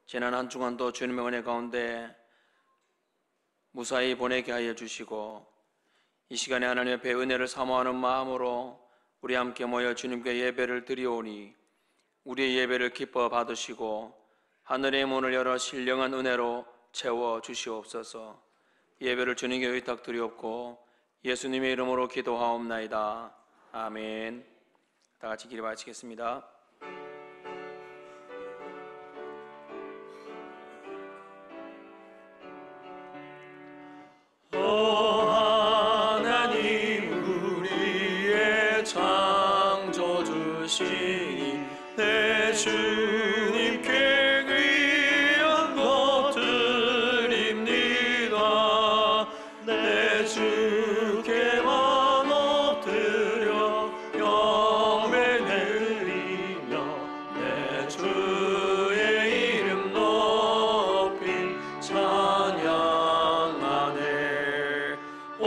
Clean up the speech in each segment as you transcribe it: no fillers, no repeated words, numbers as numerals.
지난 한 주간도 주님의 은혜 가운데 무사히 보내게 하여 주시고, 이 시간에 하나님 앞에 은혜를 사모하는 마음으로 우리 함께 모여 주님께 예배를 드리오니 우리의 예배를 기뻐 받으시고 하늘의 문을 열어 신령한 은혜로 채워 주시옵소서. 예배를 주님께 의탁드리옵고 예수님의 이름으로 기도하옵나이다. 아멘. 다 같이 기도 마치겠습니다. 내 주님께 귀한 것 드립니다. 내 주께만 엎드려 경배 드리며 내 주의 이름 높이 찬양하네. 오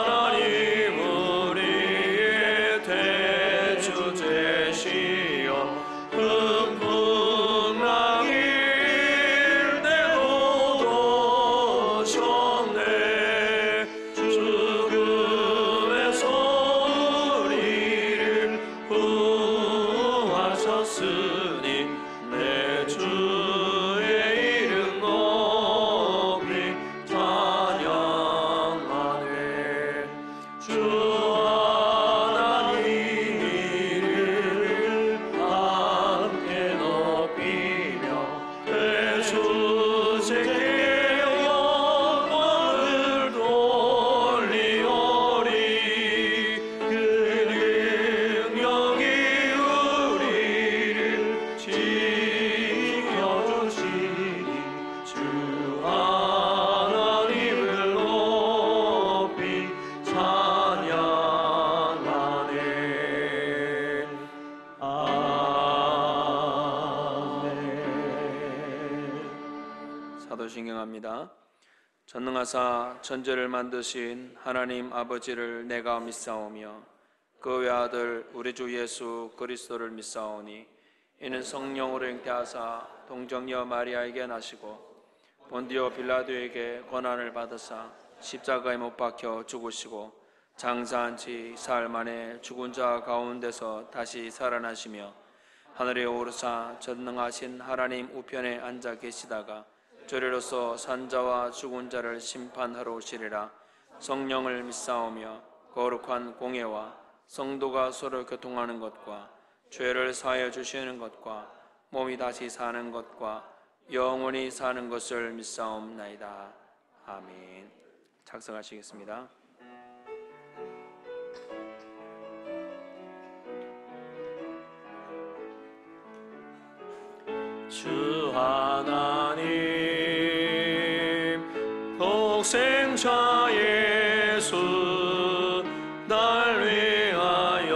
하나님 우리의 대주제 풍랑일 때도 도셨네. 죽음에서 우리를 구하셨으니 내 주의 이름 높이 찬양하네. 주 사도신경합니다. 전능하사 천지를 만드신 하나님 아버지를 내가 믿사오며 그 외아들 우리 주 예수 그리스도를 믿사오니 이는 성령으로 잉태하사 동정녀 마리아에게 나시고 본디오 빌라도에게 고난을 받으사 십자가에 못 박혀 죽으시고 장사한 지 사흘 만에 죽은 자 가운데서 다시 살아나시며 하늘에 오르사 전능하신 하나님 우편에 앉아 계시다가 저리로서 산자와 죽은 자를 심판하러 오시리라. 성령을 믿사오며 거룩한 공예와 성도가 서로 교통하는 것과 죄를 사하여 주시는 것과 몸이 다시 사는 것과 영원히 사는 것을 믿사옵나이다. 아멘. 작성하시겠습니다. 주 하나님 독생자 예수 날 위하여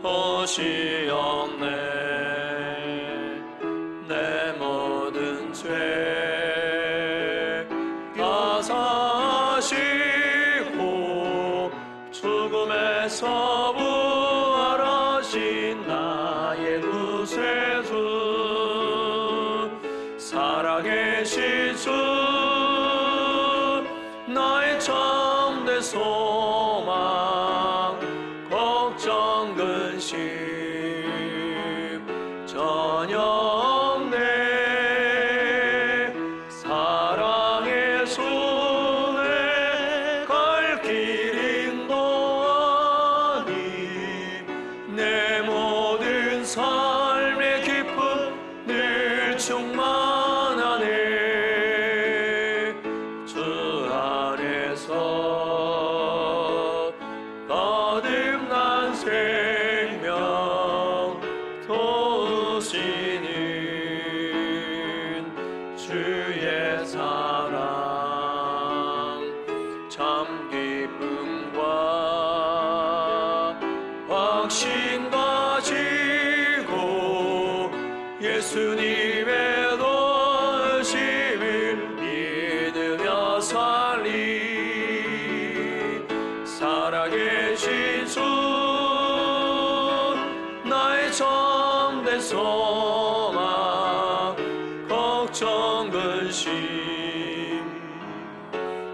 오시었네. 내 모든 죄 다 사시고 죽음에서 부활하신 나의 구세주 살아계신 주 나의 참된 소망 걱정 근심 전혀 없네. 사랑의 손에 갈 길 인도하니 내 모든 삶의 기쁨 늘 충만하네. 주 안에서 거듭난 생명 도우시는 주의 사랑 참 기쁨과 확신 가지고 예수님의 도우심을 믿으며 살리. 살아계신 주 나의 참된 소망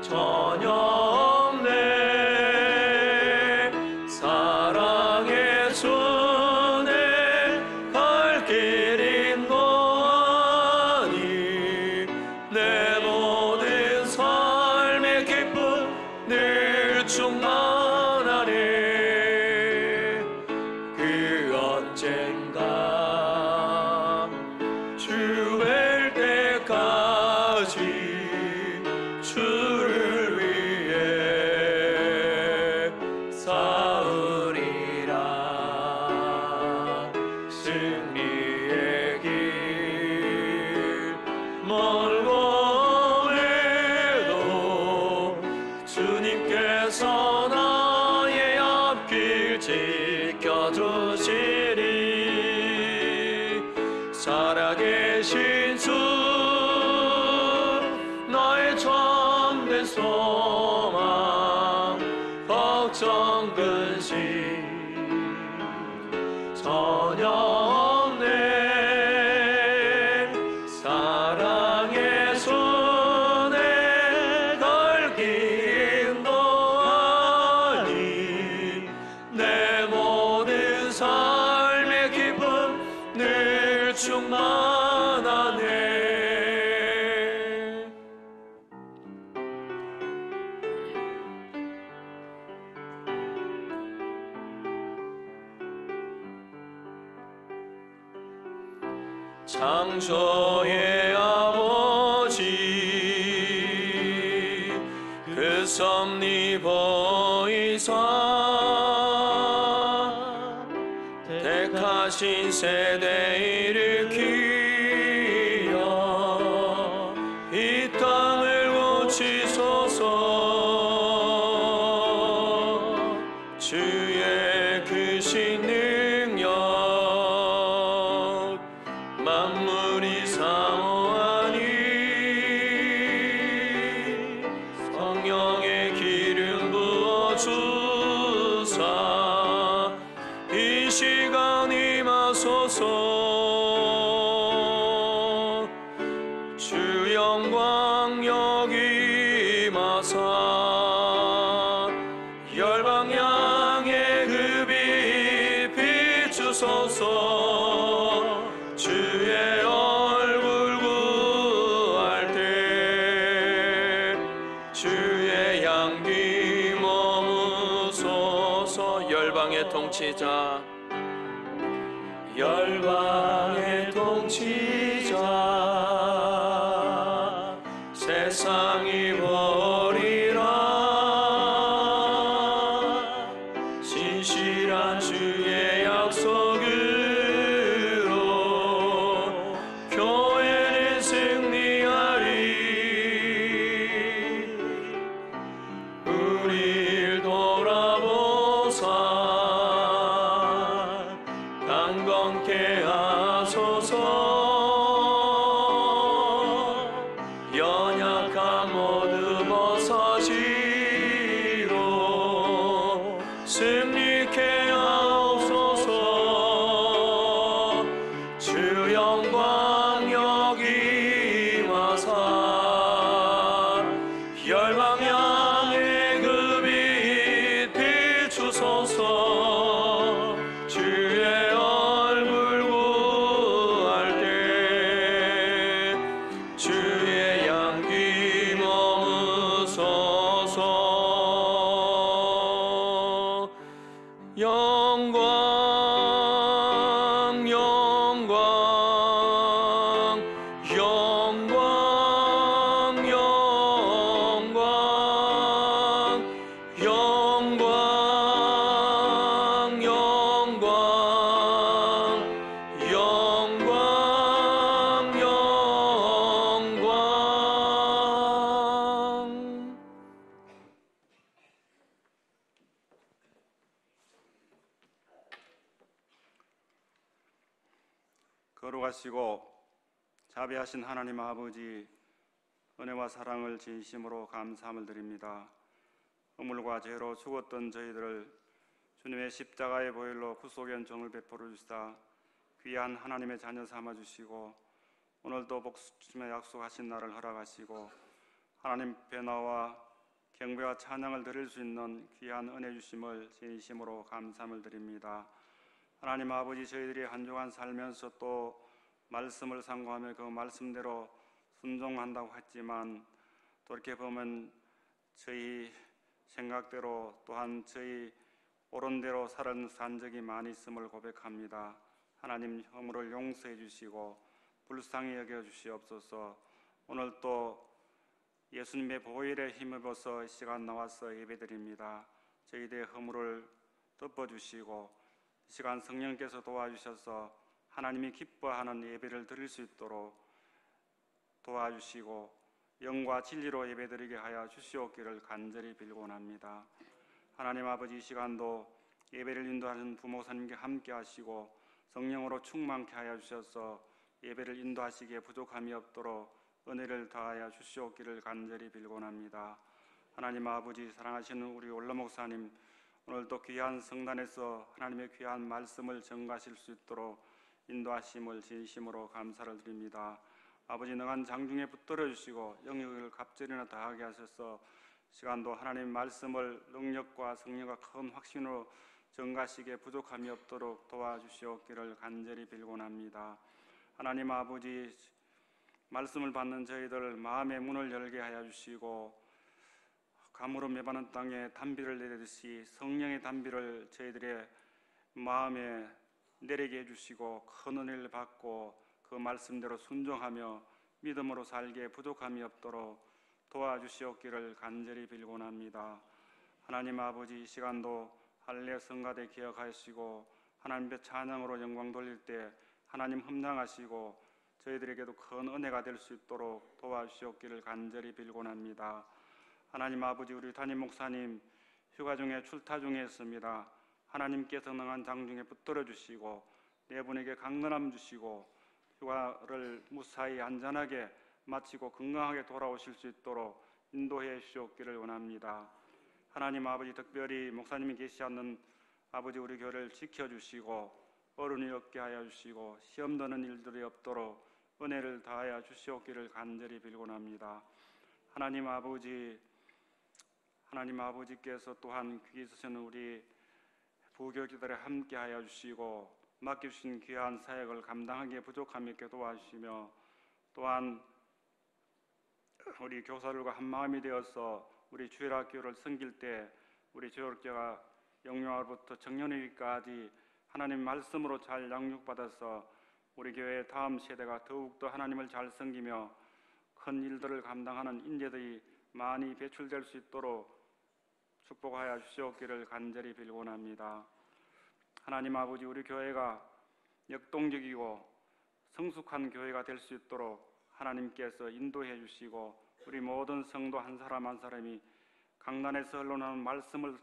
전혀 없네. 사랑의 손에 갈 길인 너니 내 모든 삶의 기쁨 늘 충만하네. 그 언젠가 주 뵐 때까지 주를 위해 싸우리라. 승리의 길 멀고 해도 주님께서 나의 앞길 지켜주시리. 살아계신 주 나의 참된 소망 걱정 근심 전혀 없네. 사랑의 손에 걸긴 너니 내 모든 삶의 기쁨 늘 충만하네. 창조의 아버지 그 섭리 보이사 택하신 세대 일으키어 이 땅을 고치소서. 주의 크신 능력 만물이 사모하니 성령의 기름 부어주사 이 시간 임하소서. 주 영광 여기 임하사 열방 향해 그 빛 비추소서. 주의 얼굴 구할 때 주의 향기 머무소서. 열방의 통치자 열방의 통치자 세상이 버리라. 신실한 주의 약속으로 교회는 승리하리. 우릴 돌아보사 강건케 하소서. 연약한 모두 벗어지고 승리케 하옵소서. 주 영광 여기 임하사 열방 향해 그 빛 비추소서. 주의 얼굴 구할 때 주의 향기 머무소서. 영광 영광 영광 영광 영광 영광 영광 영광. 거룩하시고 자비하신 하나님 아버지, 은혜와 사랑을 진심으로 감사함을 드립니다. 허물과 죄로 죽었던 저희들을 주님의 십자가의 보혈로 구속의 은총을 베풀어 주시다 귀한 하나님의 자녀 삼아 주시고 오늘도 복수심에 약속하신 날을 허락하시고 하나님 변화와 경배와 찬양을 드릴 수 있는 귀한 은혜 주심을 진심으로 감사함을 드립니다. 하나님 아버지, 저희들이 한 주간 살면서 또 말씀을 상고하며 그 말씀대로 순종한다고 했지만 또 이렇게 보면 저희 생각대로 또한 저희 옳은대로 산 적이 많이 있음을 고백합니다. 하나님, 허물을 용서해 주시고 불쌍히 여겨 주시옵소서. 오늘 또 예수님의 보혈에 힘입어서 이 시간 나와서 예배드립니다. 저희들의 허물을 덮어주시고 이 시간 성령께서 도와주셔서 하나님이 기뻐하는 예배를 드릴 수 있도록 도와주시고 영과 진리로 예배드리게 하여 주시옵기를 간절히 빌곤합니다. 하나님 아버지, 이 시간도 예배를 인도하는 부목사님께 함께 하시고 성령으로 충만케 하여 주셔서 예배를 인도하시기에 부족함이 없도록 은혜를 더하여 주시옵기를 간절히 빌곤합니다. 하나님 아버지, 사랑하시는 우리 원로 목사님, 오늘도 귀한 성단에서 하나님의 귀한 말씀을 전가하실 수 있도록 인도하심을 진심으로 감사를 드립니다. 아버지, 능한 장중에 붙들어 주시고 영역을 갑절이나 다하게 하셔서 시간도 하나님 말씀을 능력과 성령과 큰 확신으로 전가하시기에 부족함이 없도록 도와주시옵기를 간절히 빌곤합니다. 하나님 아버지, 말씀을 받는 저희들 마음의 문을 열게 하여 주시고 가물어 매바는 땅에 단비를 내리듯이 성령의 단비를 저희들의 마음에 내리게 해주시고 큰 은혜를 받고 그 말씀대로 순종하며 믿음으로 살기에 부족함이 없도록 도와주시옵기를 간절히 빌곤합니다. 하나님 아버지, 이 시간도 할례 성가대 기억하시고 하나님의 찬양으로 영광 돌릴 때 하나님 흠장하시고 저희들에게도 큰 은혜가 될 수 있도록 도와주시옵기를 간절히 빌곤합니다. 하나님 아버지, 우리 담임 목사님 휴가 중에 출타 중에 있습니다. 하나님께서 능한 장중에 붙들어 주시고 네 분에게 강건함 주시고 휴가를 무사히 안전하게 마치고 건강하게 돌아오실 수 있도록 인도해 주시옵기를 원합니다. 하나님 아버지, 특별히 목사님이 계시지 않는 아버지 우리 교회를 지켜주시고 어른이 없게 하여 주시고 시험 드는 일들이 없도록 은혜를 다하여 주시옵기를 간절히 빌곤합니다. 하나님 아버지께서 또한 귀 있으시는 우리 부교육자들에 함께 하여 주시고 맡겨주신 귀한 사역을 감당하기에 부족함이 있게 도와주시며 또한 우리 교사들과 한마음이 되어서 우리 주일학교를 섬길 때 우리 주일학교가 영유아부터 청년회까지 하나님 말씀으로 잘 양육받아서 우리 교회의 다음 세대가 더욱더 하나님을 잘 섬기며 큰 일들을 감당하는 인재들이 많이 배출될 수 있도록 축복하여 주시옵기를 간절히 빌곤합니다. 하나님 아버지, 우리 교회가 역동적이고 성숙한 교회가 될 수 있도록 하나님께서 인도해 주시고 우리 모든 성도 한 사람 한 사람이 강단에서 흘러나오는 말씀을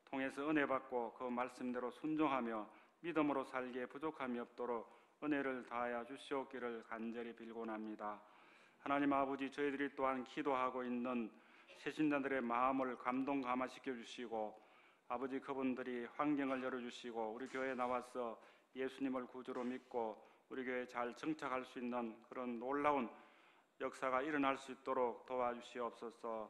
통해서 은혜 받고 그 말씀대로 순종하며 믿음으로 살기에 부족함이 없도록 은혜를 다하여 주시옵기를 간절히 빌곤합니다. 하나님 아버지, 저희들이 또한 기도하고 있는 새신자들의 마음을 감동 감화시켜 주시고 아버지, 그분들이 환경을 열어주시고 우리 교회에 나와서 예수님을 구주로 믿고 우리 교회에 잘 정착할 수 있는 그런 놀라운 역사가 일어날 수 있도록 도와주시옵소서.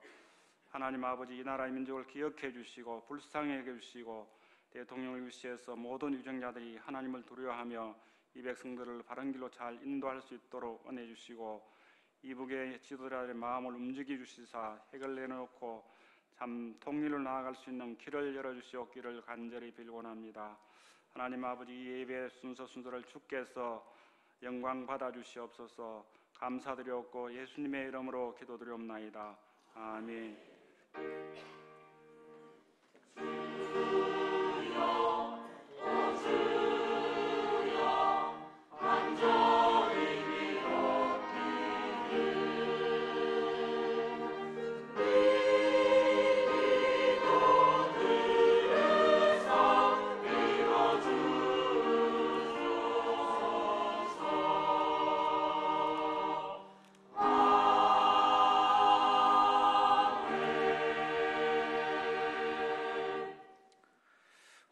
하나님 아버지, 이 나라의 민족을 기억해 주시고 불쌍히 여겨 주시고 대통령을 위시해서 모든 유정자들이 하나님을 두려워하며 이 백성들을 바른 길로 잘 인도할 수 있도록 은혜 주시고 이북의 지도자들의 마음을 움직여 주시사 핵을 내놓고 참 통일로 나아갈 수 있는 길을 열어주시옵기를 간절히 빌곤합니다. 하나님 아버지, 이 예배 순서를 주께서 영광 받아 주시옵소서. 감사드렸고 예수님의 이름으로 기도드리옵나이다. 아멘.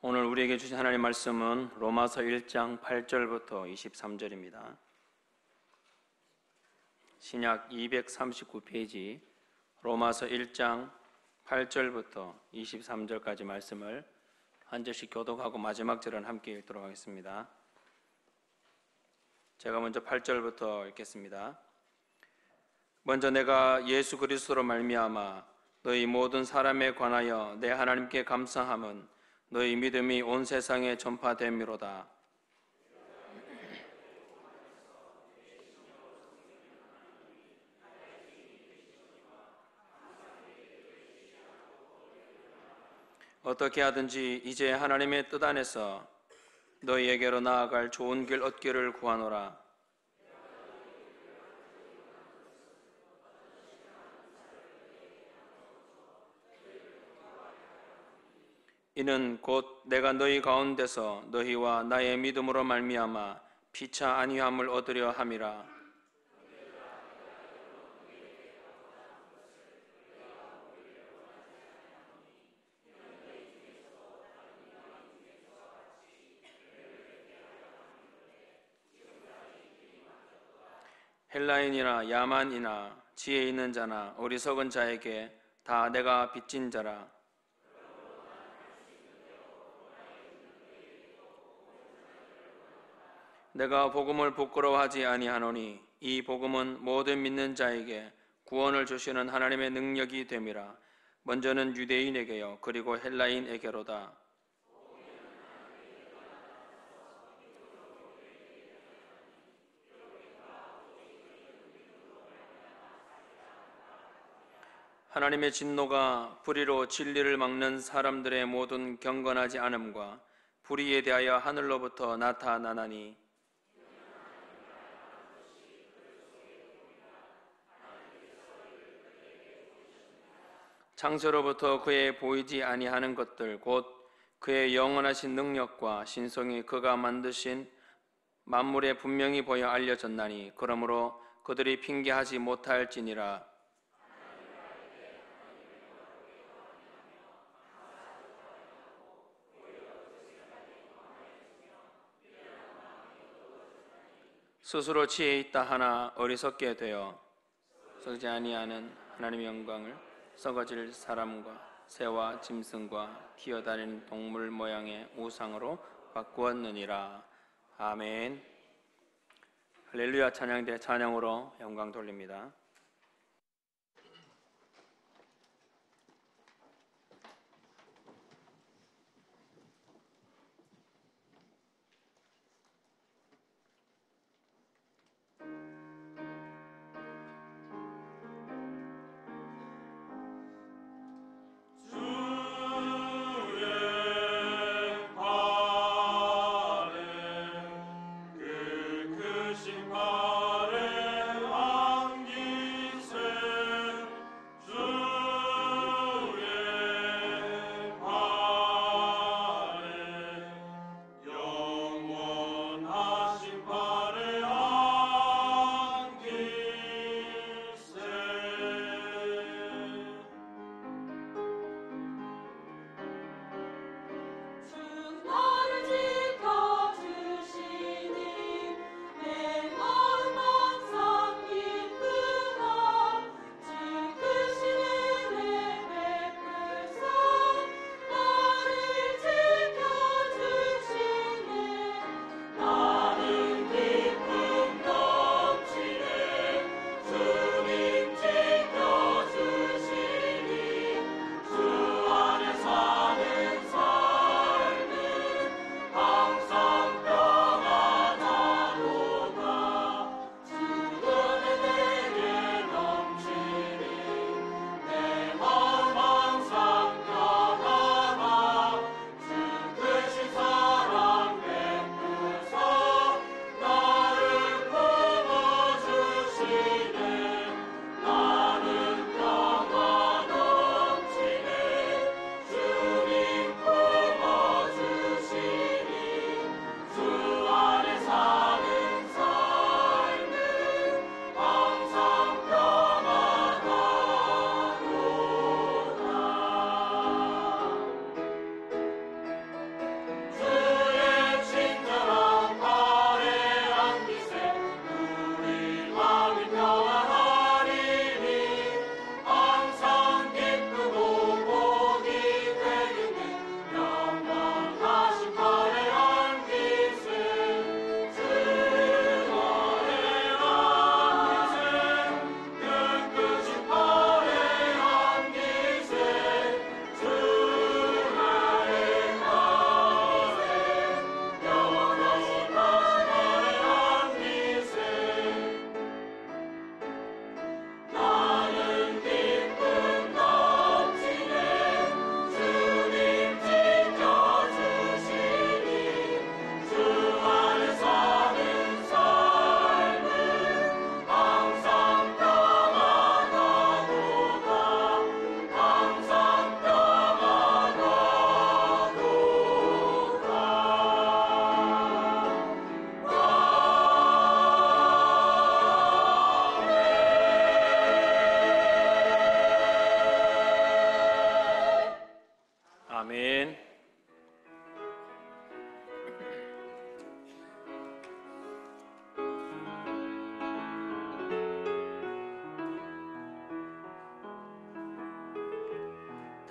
오늘 우리에게 주신 하나님의 말씀은 로마서 1장 8절부터 23절입니다. 신약 239페이지 로마서 1장 8절부터 23절까지 말씀을 한 절씩 교독하고 마지막 절은 함께 읽도록 하겠습니다. 제가 먼저 8절부터 읽겠습니다. 먼저 내가 예수 그리스도로 말미암아 너희 모든 사람에 관하여 내 하나님께 감사함은 너희 믿음이 온 세상에 전파됨이로다. 어떻게 하든지 이제 하나님의 뜻 안에서 너희에게로 나아갈 좋은 길 얻기를 구하노라. 이는 곧 내가 너희 가운데서 너희와 나의 믿음으로 말미암아 피차 안위함을 얻으려 함이라. 헬라인이나 야만이나 지혜 있는 자나 어리석은 자에게 다 내가 빚진 자라. 내가 복음을 부끄러워하지 아니하노니 이 복음은 모든 믿는 자에게 구원을 주시는 하나님의 능력이 됨이라. 먼저는 유대인에게요 그리고 헬라인에게로다. 하나님의 진노가 불의로 진리를 막는 사람들의 모든 경건하지 않음과 불의에 대하여 하늘로부터 나타나나니 창세로부터 그의 보이지 아니하는 것들 곧 그의 영원하신 능력과 신성이 그가 만드신 만물에 분명히 보여 알려졌나니 그러므로 그들이 핑계하지 못할지니라. 스스로 지혜 있다 하나 어리석게 되어 썩지 아니하는 하나님의 영광을 썩어질 사람과 새와 짐승과 기어다니는 동물 모양의 우상으로 바꾸었느니라. 아멘. 할렐루야. 찬양대 찬양으로 영광 돌립니다. 신 발에 안기시고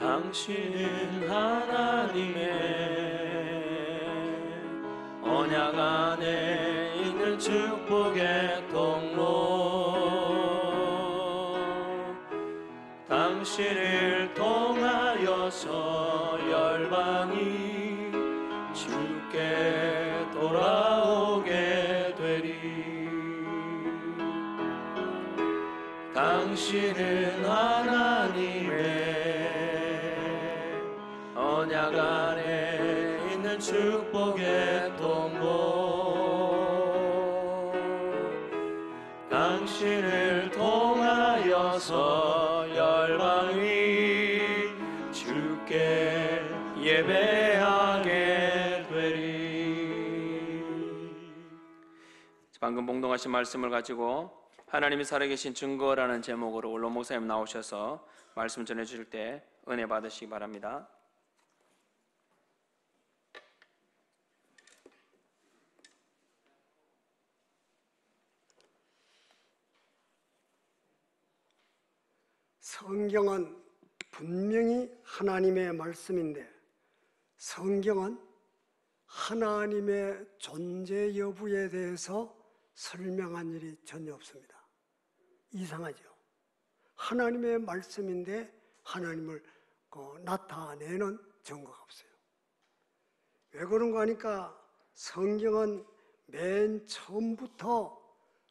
당신은 하나님의 언약 안에 있는 축복의 통로, 당신을 통하여서 열방이 주께 돌아오게 되리. 당신은 하나님의 언약 안에 있는 축복의 통로, 당신을 통하여서 열방이 주께 예배하게 되리. 방금 봉독하신 말씀을 가지고 하나님이 살아계신 증거라는 제목으로 원로 목사님 나오셔서 말씀 전해주실 때 은혜 받으시기 바랍니다. 성경은 분명히 하나님의 말씀인데 성경은 하나님의 존재 여부에 대해서 설명한 일이 전혀 없습니다. 이상하죠. 하나님의 말씀인데 하나님을 나타내는 증거가 없어요. 왜 그런가 하니까 성경은 맨 처음부터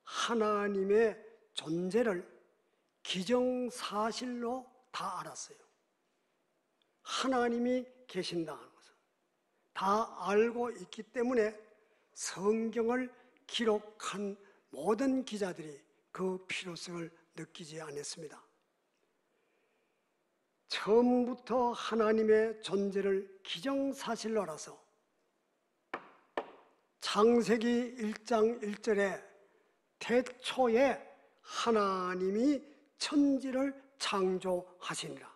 하나님의 존재를 기정사실로 다 알았어요. 하나님이 계신다는 것을 다 알고 있기 때문에 성경을 기록한 모든 기자들이 그 필요성을 느끼지 않았습니다. 처음부터 하나님의 존재를 기정사실로 알아서 창세기 1장 1절에 태초에 하나님이 천지를 창조하시니라.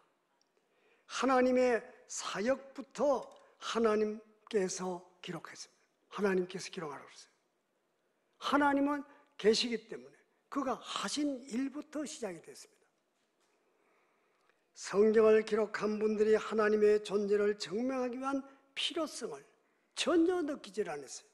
하나님의 사역부터 하나님께서 기록했습니다. 하나님께서 기록하라고 했어요. 하나님은 계시기 때문에 그가 하신 일부터 시작이 됐습니다. 성경을 기록한 분들이 하나님의 존재를 증명하기 위한 필요성을 전혀 느끼질 않았어요.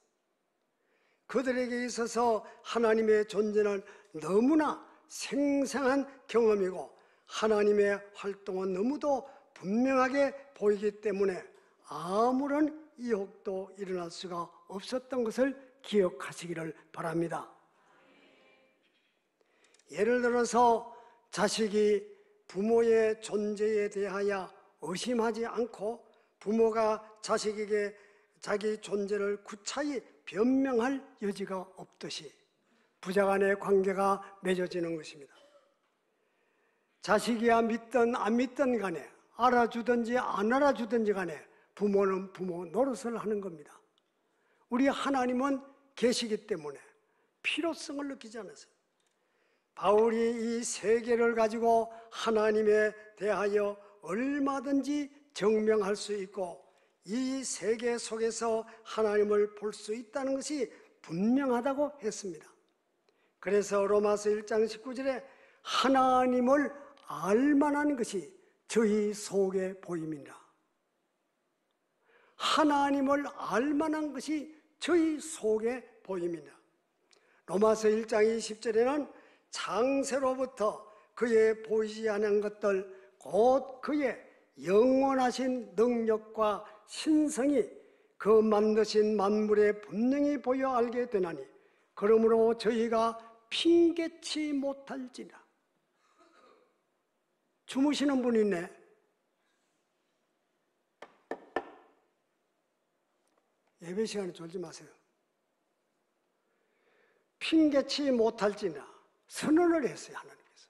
그들에게 있어서 하나님의 존재는 너무나 생생한 경험이고 하나님의 활동은 너무도 분명하게 보이기 때문에 아무런 의혹도 일어날 수가 없었던 것을 기억하시기를 바랍니다. 예를 들어서 자식이 부모의 존재에 대하여 의심하지 않고 부모가 자식에게 자기 존재를 구차히 변명할 여지가 없듯이 부자간의 관계가 맺어지는 것입니다. 자식이야 믿든 안 믿든 간에 알아주든지 안 알아주든지 간에 부모는 부모 노릇을 하는 겁니다. 우리 하나님은 계시기 때문에 필요성을 느끼지 않았어요. 바울이 이 세계를 가지고 하나님에 대하여 얼마든지 증명할 수 있고 이 세계 속에서 하나님을 볼 수 있다는 것이 분명하다고 했습니다. 그래서 로마서 1장 19절에 하나님을 알만한 것이 저희 속에 보임이니라. 하나님을 알만한 것이 저희 속에 보임이니라. 로마서 1장 20절에는 창세로부터 그의 보이지 않은 것들 곧 그의 영원하신 능력과 신성이 그 만드신 만물에 분명히 보여 알게 되나니 그러므로 저희가 핑계치 못할지라. 주무시는 분이 있네. 예배 시간에 졸지 마세요. 핑계치 못할지나 선언을 했어요. 하나님께서.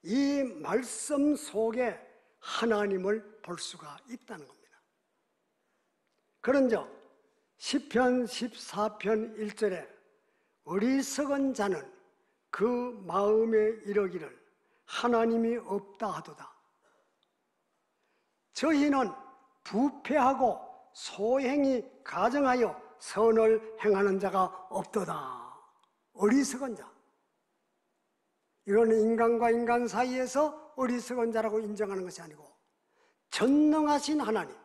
이 말씀 속에 하나님을 볼 수가 있다는 겁니다. 그런즉 시편 14편 1절에 어리석은 자는 그 마음에 이르기를 하나님이 없다 하도다. 저희는 부패하고 소행이 가정하여 선을 행하는 자가 없도다. 어리석은 자. 이거는 인간과 인간 사이에서 어리석은 자라고 인정하는 것이 아니고 전능하신 하나님,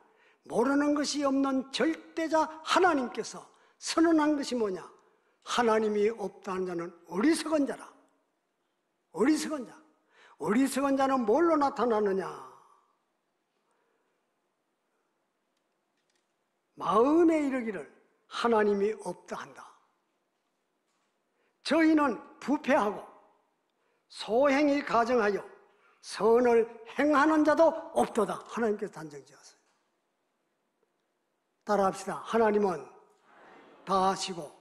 모르는 것이 없는 절대자 하나님께서 선언한 것이 뭐냐? 하나님이 없다는 자는 어리석은 자라. 어리석은 자. 어리석은 자는 뭘로 나타나느냐? 마음에 이르기를 하나님이 없다 한다. 저희는 부패하고 소행이 가정하여 선을 행하는 자도 없도다. 하나님께서 단정지었어요. 따라합시다. 하나님은 다 아시고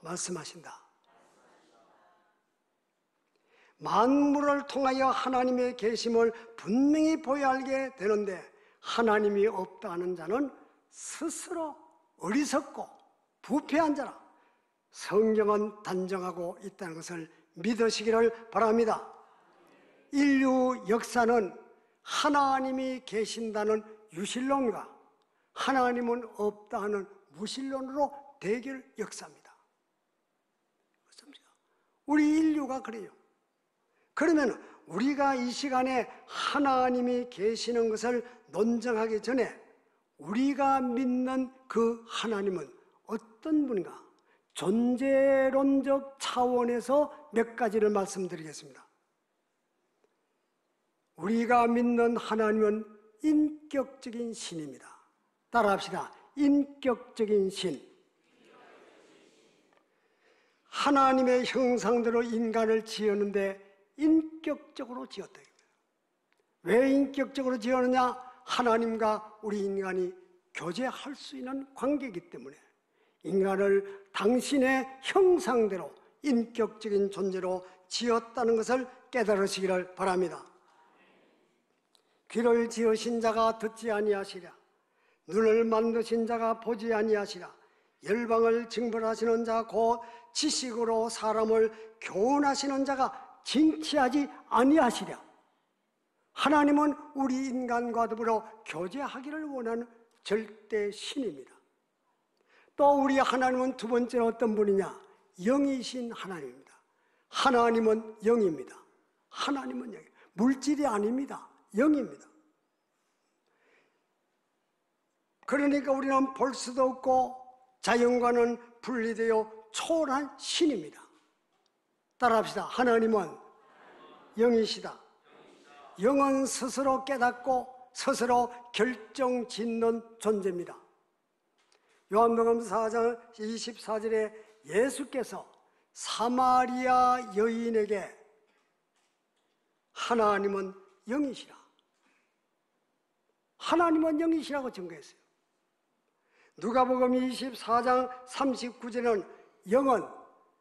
말씀하신다. 만물을 통하여 하나님의 계심을 분명히 보여 알게 되는데 하나님이 없다 하는 자는 스스로 어리석고 부패한 자라. 성경은 단정하고 있다는 것을 믿으시기를 바랍니다. 인류 역사는 하나님이 계신다는 유실론과 하나님은 없다 하는 무실론으로 대결 역사입니다. 우리 인류가 그래요. 그러면 우리가 이 시간에 하나님이 계시는 것을 논증하기 전에 우리가 믿는 그 하나님은 어떤 분인가? 존재론적 차원에서 몇 가지를 말씀드리겠습니다. 우리가 믿는 하나님은 인격적인 신입니다. 따라합시다. 인격적인 신. 하나님의 형상대로 인간을 지었는데 인격적으로 지었다. 왜 인격적으로 지었느냐? 하나님과 우리 인간이 교제할 수 있는 관계이기 때문에 인간을 당신의 형상대로 인격적인 존재로 지었다는 것을 깨달으시기를 바랍니다. 귀를 지으신 자가 듣지 아니하시랴. 눈을 만드신 자가 보지 아니하시랴. 열방을 징벌하시는 자 곧 지식으로 사람을 교훈하시는 자가 징치하지 아니하시랴. 하나님은 우리 인간과 더불어 교제하기를 원하는 절대 신입니다. 또 우리 하나님은 두 번째로 어떤 분이냐? 영이신 하나님입니다. 하나님은 영입니다. 하나님은 영, 물질이 아닙니다. 영입니다. 그러니까 우리는 볼 수도 없고 자연과는 분리되어 초월한 신입니다. 따라합시다. 하나님은 영이시다. 영은 스스로 깨닫고 스스로 결정짓는 존재입니다. 요한복음 4장 24절에 예수께서 사마리아 여인에게 하나님은 영이시라. 하나님은 영이시라고 증거했어요. 누가복음 24장 39절에는 영은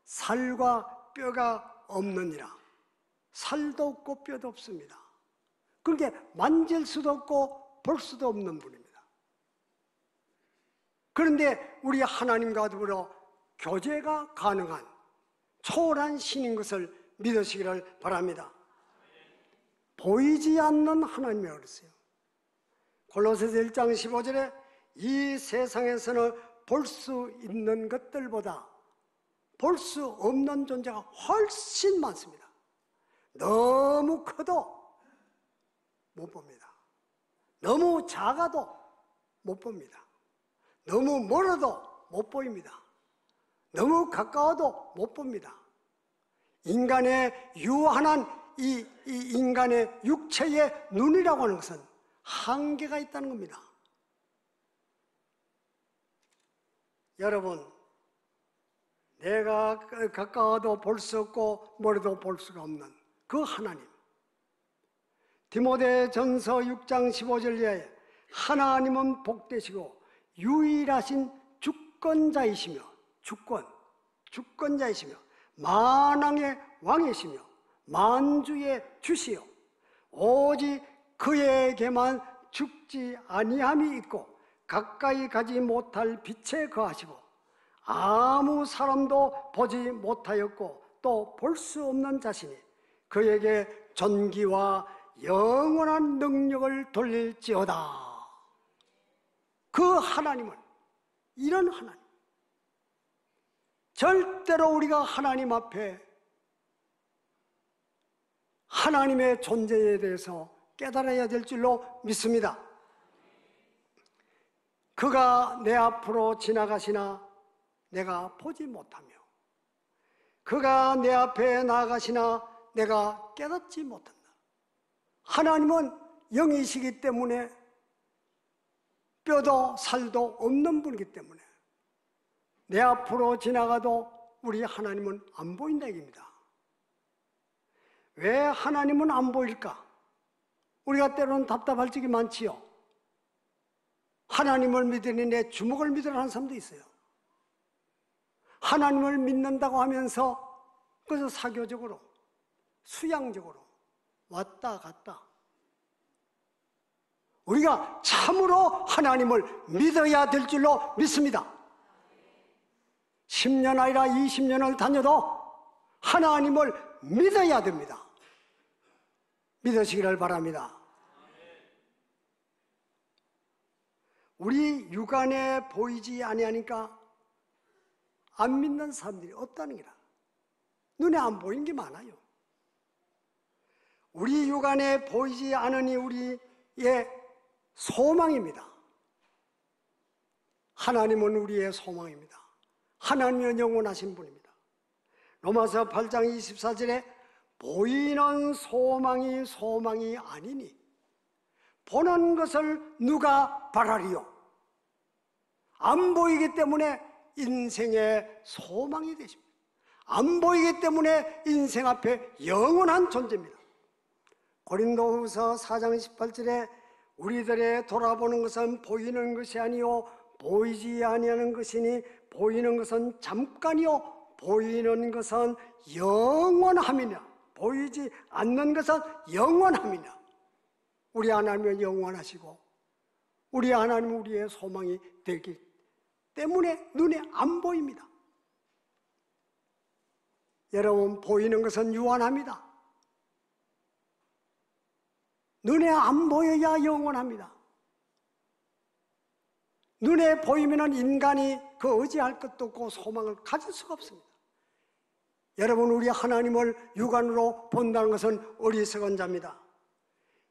살과 뼈가 없느니라. 살도 없고 뼈도 없습니다. 그러니까 만질 수도 없고 볼 수도 없는 분입니다. 그런데 우리 하나님과 더불어 교제가 가능한 초월한 신인 것을 믿으시기를 바랍니다. 보이지 않는 하나님이라고 그랬어요. 골로새서 1장 15절에 이 세상에서는 볼 수 있는 것들보다 볼 수 없는 존재가 훨씬 많습니다. 너무 커도 못 봅니다. 너무 작아도 못 봅니다. 너무 멀어도 못 보입니다. 너무 가까워도 못 봅니다. 인간의 유한한 이 인간의 육체의 눈이라고 하는 것은 한계가 있다는 겁니다. 여러분, 내가 가까워도 볼 수 없고 멀어도 볼 수가 없는 그 하나님, 디모데전서 6장 15절 이하에 하나님은 복되시고 유일하신 주권자이시며 주권자이시며 만왕의 왕이시며 만주의 주시요 오직 그에게만 죽지 아니함이 있고 가까이 가지 못할 빛에 거하시고 아무 사람도 보지 못하였고 또 볼 수 없는 자신이 그에게 존귀와 영원한 능력을 돌릴지어다. 그 하나님은 이런 하나님, 절대로 우리가 하나님 앞에 하나님의 존재에 대해서 깨달아야 될 줄로 믿습니다. 그가 내 앞으로 지나가시나 내가 보지 못하며 그가 내 앞에 나아가시나 내가 깨닫지 못한다. 하나님은 영이시기 때문에 뼈도 살도 없는 분이기 때문에 내 앞으로 지나가도 우리 하나님은 안 보인다 얘기입니다. 왜 하나님은 안 보일까? 우리가 때로는 답답할 적이 많지요. 하나님을 믿으니 내 주먹을 믿으라는 사람도 있어요. 하나님을 믿는다고 하면서 그래서 사교적으로 수양적으로 왔다 갔다. 우리가 참으로 하나님을 믿어야 될 줄로 믿습니다. 10년 아니라 20년을 다녀도 하나님을 믿어야 됩니다. 믿으시기를 바랍니다. 우리 육안에 보이지 아니하니까 안 믿는 사람들이 없다는 게라. 눈에 안 보이는 게 많아요. 우리 육안에 보이지 않으니 우리의 소망입니다. 하나님은 우리의 소망입니다. 하나님은 영원하신 분입니다. 로마서 8장 24절에 보이는 소망이 아니니 보는 것을 누가 바라리요? 안 보이기 때문에 인생의 소망이 되십니다. 안 보이기 때문에 인생 앞에 영원한 존재입니다. 고린도후서 4장 18절에 우리들의 돌아보는 것은 보이는 것이 아니요 보이지 아니하는 것이니 보이는 것은 잠깐이요 보이는 것은 영원함이냐. 보이지 않는 것은 영원함이냐. 우리 하나님은 영원하시고 우리 하나님은 우리의 소망이 되기 때문에 눈에 안 보입니다. 여러분, 보이는 것은 유한합니다. 눈에 안 보여야 영원합니다. 눈에 보이면 인간이 그 의지할 것도 없고 소망을 가질 수가 없습니다. 여러분, 우리 하나님을 육안으로 본다는 것은 어리석은 자입니다.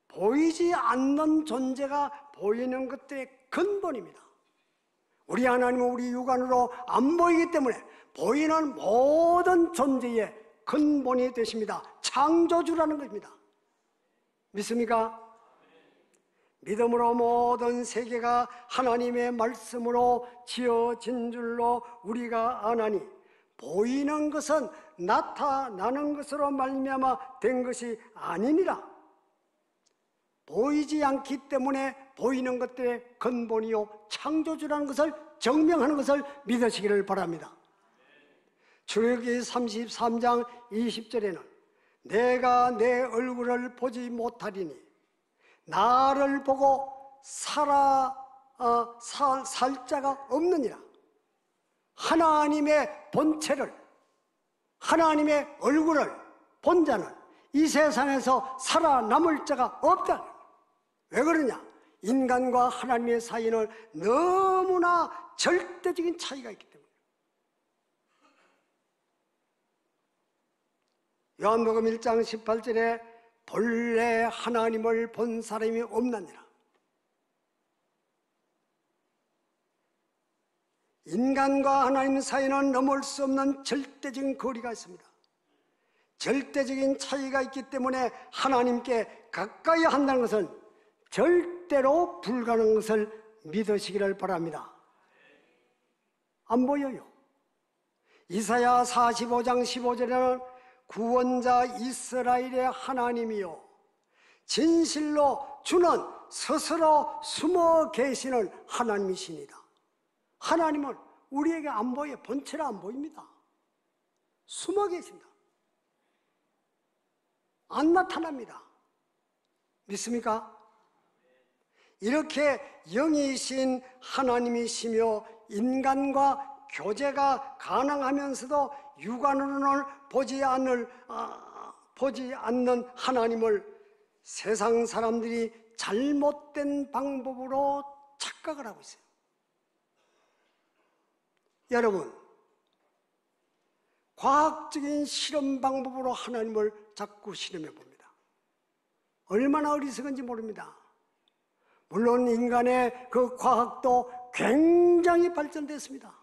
보이지 않는 존재가 보이는 것들의 근본입니다. 우리 하나님은 우리 육안으로 안 보이기 때문에 보이는 모든 존재의 근본이 되십니다. 창조주라는 것입니다. 믿습니까? 믿음으로 모든 세계가 하나님의 말씀으로 지어진 줄로 우리가 아나니 보이는 것은 나타나는 것으로 말미암아 된 것이 아니니라. 보이지 않기 때문에 보이는 것들의 근본이요 창조주라는 것을 증명하는 것을 믿으시기를 바랍니다. 출애굽기 33장 20절에는 내가 내 얼굴을 보지 못하리니 나를 보고 살 자가 없느니라. 하나님의 본체를, 하나님의 얼굴을 본 자는 이 세상에서 살아남을 자가 없다. 왜 그러냐? 인간과 하나님의 사이는 너무나 절대적인 차이가 있기 때문에. 요한복음 1장 18절에 본래 하나님을 본 사람이 없느니라. 인간과 하나님 사이는 넘을 수 없는 절대적인 거리가 있습니다. 절대적인 차이가 있기 때문에 하나님께 가까이 한다는 것은 절대로 불가능한 것을 믿으시기를 바랍니다. 안 보여요. 이사야 45장 15절에는 구원자 이스라엘의 하나님이요 진실로 주는 스스로 숨어 계시는 하나님이시니다. 하나님은 우리에게 안 보여요. 본체로 안 보입니다. 숨어 계십니다. 안 나타납니다. 믿습니까? 이렇게 영이신 하나님이시며 인간과 교제가 가능하면서도 육안으로는 보지 않는 하나님을 세상 사람들이 잘못된 방법으로 착각을 하고 있어요. 여러분, 과학적인 실험 방법으로 하나님을 자꾸 실험해 봅니다. 얼마나 어리석은지 모릅니다. 물론 인간의 그 과학도 굉장히 발전됐습니다.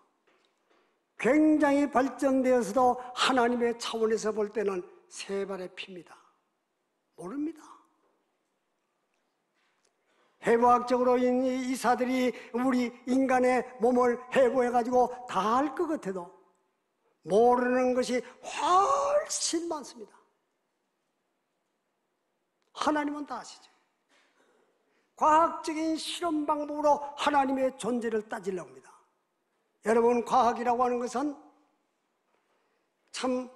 굉장히 발전되어서도 하나님의 차원에서 볼 때는 세 발의 피입니다. 모릅니다. 해부학적으로 이 이사들이 우리 인간의 몸을 해부해가지고 다 알 것 같아도 모르는 것이 훨씬 많습니다. 하나님은 다 아시죠. 과학적인 실험 방법으로 하나님의 존재를 따지려고 합니다. 여러분, 과학이라고 하는 것은 참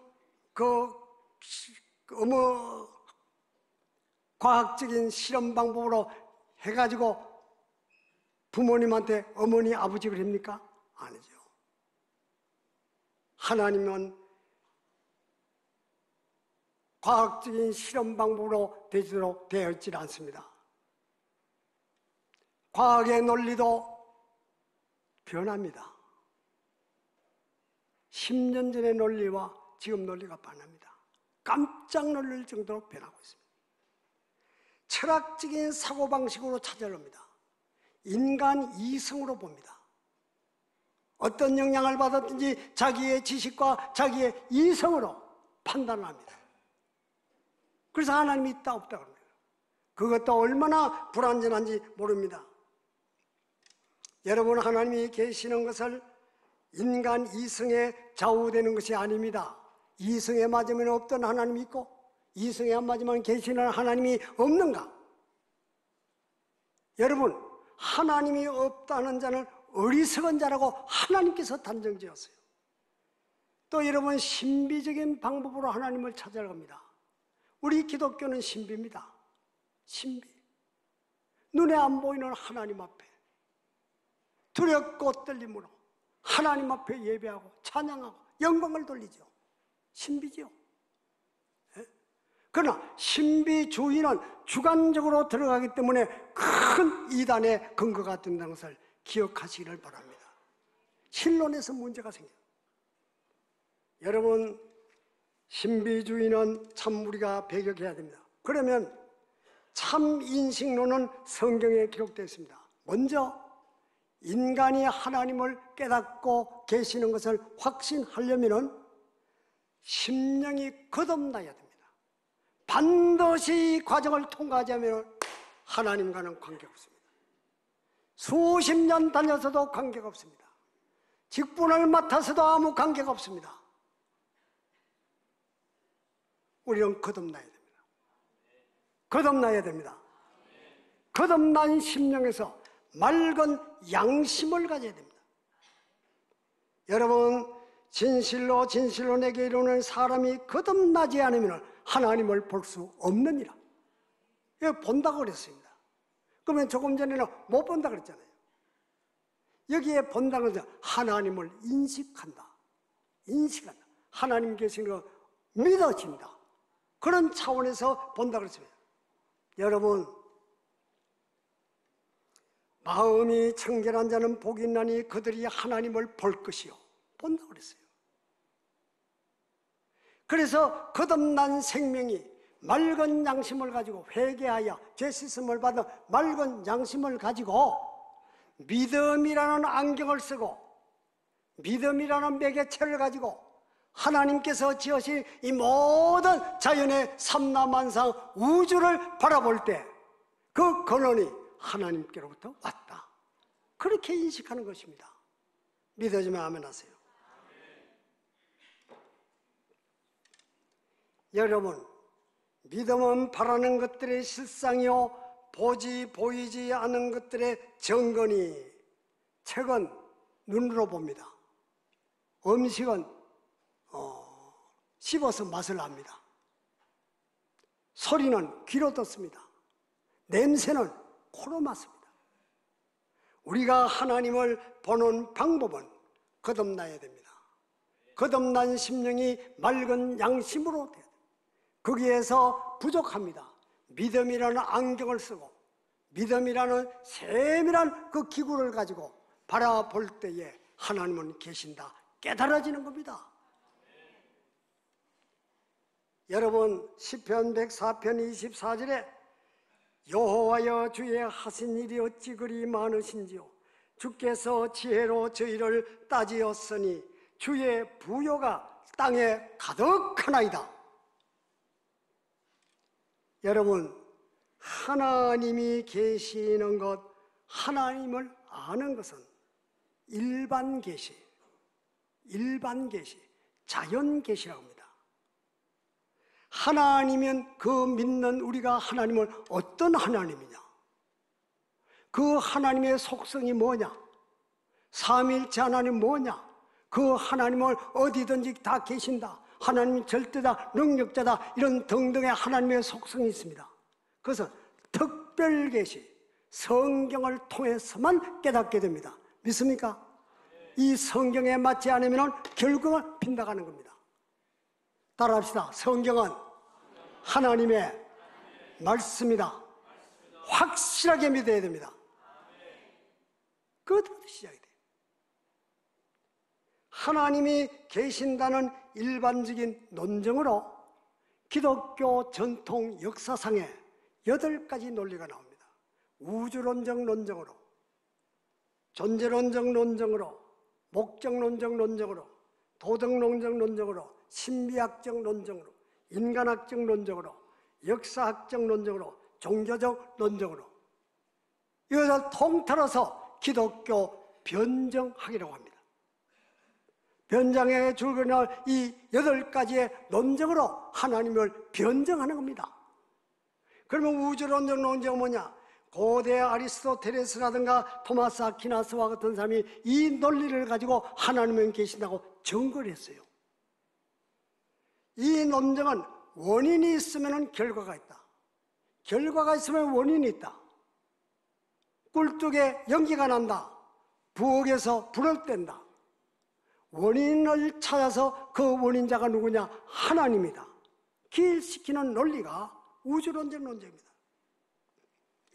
과학적인 실험 방법으로 해가지고 부모님한테 어머니, 아버지 그럽니까? 아니죠. 하나님은 과학적인 실험 방법으로 되도록 되어 있지 않습니다. 과학의 논리도 변합니다. 10년 전의 논리와 지금 논리가 변합니다. 깜짝 놀랄 정도로 변하고 있습니다. 철학적인 사고방식으로 찾아옵니다. 인간 이성으로 봅니다. 어떤 영향을 받았든지 자기의 지식과 자기의 이성으로 판단을 합니다. 그래서 하나님이 있다 없다 그럽니다. 그것도 얼마나 불완전한지 모릅니다. 여러분, 하나님이 계시는 것을 인간 이성에 좌우되는 것이 아닙니다. 이성에 맞으면 없던 하나님이 있고 이성에 안 맞으면 계시는 하나님이 없는가? 여러분, 하나님이 없다는 자는 어리석은 자라고 하나님께서 단정지었어요. 또 여러분, 신비적인 방법으로 하나님을 찾아갑니다. 우리 기독교는 신비입니다. 신비. 눈에 안 보이는 하나님 앞에 두렵고 떨림으로 하나님 앞에 예배하고 찬양하고 영광을 돌리죠. 신비죠. 그러나 신비주의는 주관적으로 들어가기 때문에 큰 이단의 근거가 된다는 것을 기억하시기를 바랍니다. 신론에서 문제가 생겨요. 여러분, 신비주의는 참 우리가 배격해야 됩니다. 그러면 참 인식론은 성경에 기록되어 있습니다. 먼저 인간이 하나님을 깨닫고 계시는 것을 확신하려면 심령이 거듭나야 됩니다. 반드시 이 과정을 통과하지 않으면 하나님과는 관계가 없습니다. 수십 년 다녀서도 관계가 없습니다. 직분을 맡아서도 아무 관계가 없습니다. 우리는 거듭나야 됩니다. 거듭나야 됩니다. 거듭난 심령에서 맑은 양심을 가져야 됩니다. 여러분, 진실로 내게 이르는 사람이 거듭나지 않으면 하나님을 볼 수 없느니라. 이거 본다고 그랬습니다. 그러면 조금 전에는 못 본다 그랬잖아요. 여기에 본다는 것은 하나님을 인식한다. 하나님 계시는 거 믿어진다. 그런 차원에서 본다 그랬습니다. 여러분, 마음이 청결한 자는 복이 있나니 그들이 하나님을 볼 것이요. 본다고 그랬어요. 그래서 거듭난 생명이 맑은 양심을 가지고 회개하여 죄 씻음을 받은 맑은 양심을 가지고 믿음이라는 안경을 쓰고 믿음이라는 매개체를 가지고 하나님께서 지으신 이 모든 자연의 삼라만상 우주를 바라볼 때 그 근원이 하나님께로부터 왔다. 그렇게 인식하는 것입니다. 믿어지면 아멘 하세요. 여러분, 믿음은 바라는 것들의 실상이요 보이지 않는 것들의 정건이. 책은 눈으로 봅니다. 음식은 씹어서 맛을 압니다. 소리는 귀로 듣습니다. 냄새는 코로 맡습니다. 우리가 하나님을 보는 방법은 거듭나야 됩니다. 거듭난 심령이 맑은 양심으로 돼야 됩니다. 거기에서 부족합니다. 믿음이라는 안경을 쓰고 믿음이라는 세밀한 그 기구를 가지고 바라볼 때에 하나님은 계신다 깨달아지는 겁니다. 여러분, 시편 104편 24절에 여호와여 주의 하신 일이 어찌 그리 많으신지요. 주께서 지혜로 저희를 따지었으니 주의 부요가 땅에 가득하나이다. 여러분, 하나님이 계시는 것, 하나님을 아는 것은 일반 계시, 자연 계시라고 합니다. 하나님은 그 믿는 우리가 하나님을 어떤 하나님이냐, 그 하나님의 속성이 뭐냐, 삼위일체 하나님 뭐냐, 그 하나님을 어디든지 다 계신다, 하나님이 절대다, 능력자다, 이런 등등의 하나님의 속성이 있습니다. 그것은 특별 계시, 성경을 통해서만 깨닫게 됩니다. 믿습니까? 이 성경에 맞지 않으면 결국은 빗나가는 겁니다. 따라합시다. 성경은 하나님의 말씀이다. 확실하게 믿어야 됩니다. 그것부터 시작이 돼요. 하나님이 계신다는 일반적인 논증으로 기독교 전통 역사상에 8가지 논리가 나옵니다. 우주론적 논증으로, 존재론적 논증으로, 목적론적 논증으로, 도덕론적 논증으로, 신비학적 논증으로, 인간학적 논증으로, 역사학적 논증으로, 종교적 논증으로, 이것을 통틀어서 기독교 변정학이라고 합니다. 변장의 줄거리는 이 8가지의 논증으로 하나님을 변정하는 겁니다. 그러면 우주론적 논증은 뭐냐? 고대 아리스토텔레스라든가 토마스 아퀴나스와 같은 사람이 이 논리를 가지고 하나님은 계신다고 증거를 했어요. 이 논증은 원인이 있으면 결과가 있다. 결과가 있으면 원인이 있다. 꿀뚝에 연기가 난다. 부엌에서 불을 뗀다. 원인을 찾아서 그 원인자가 누구냐? 하나님이다. 기일시키는 논리가 우주론적 논쟁입니다.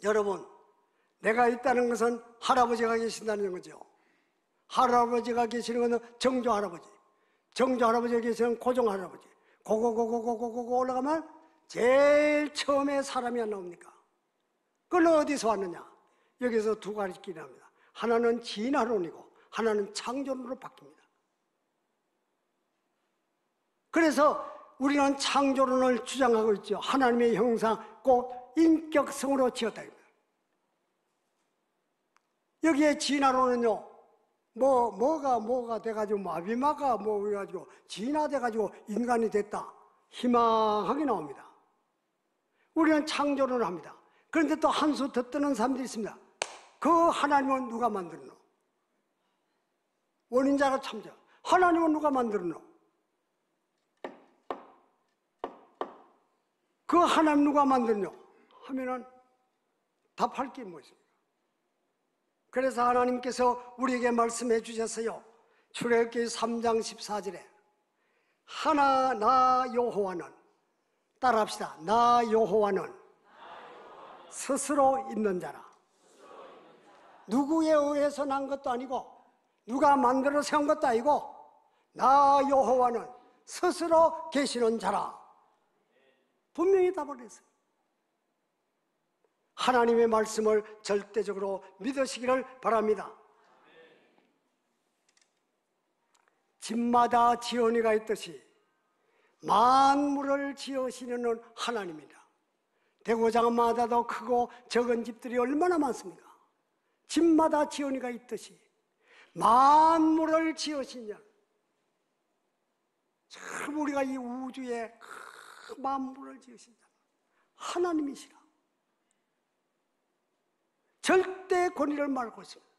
여러분, 내가 있다는 것은 할아버지가 계신다는 거죠. 할아버지가 계시는 것은 정조 할아버지, 정조 할아버지가 계시는 고종 할아버지, 고고 올라가면 제일 처음에 사람이 안 나옵니까? 그건 어디서 왔느냐? 여기서 2가지 나옵니다. 하나는 진화론이고 하나는 창조론으로 바뀝니다. 그래서 우리는 창조론을 주장하고 있죠. 하나님의 형상, 곧 인격성으로 지었다. 여기에 진화론은요, 뭐가 돼가지고, 마비마가 해가지고, 진화돼가지고 인간이 됐다. 희망하게 나옵니다. 우리는 창조론을 합니다. 그런데 또 한 수 더 뜨는 사람들이 있습니다. 그 하나님은 누가 만들었노? 원인자가 참자. 하나님은 누가 만들었노? 그 하나님 누가 만들었노? 하면은 답할 게 뭐 있습니까? 그래서 하나님께서 우리에게 말씀해 주셨어요. 출애굽기 3장 14절에 나 여호와는, 따라합시다. 나 여호와는 스스로 있는 자라. 누구에 의해서 난 것도 아니고 누가 만들어 세운 것도 아니고 나 여호와는 스스로 계시는 자라. 분명히 답을 했어요. 하나님의 말씀을 절대적으로 믿으시기를 바랍니다. 집마다 지언이가 있듯이 만물을 지으시는 하나님이다. 대구장마다도 크고 적은 집들이 얼마나 많습니까? 집마다 지언이가 있듯이 만물을 지으시냐. 참 우리가 이 우주에 만물을 지으신 자 하나님이시라. 절대 권위를 말고 있습니다.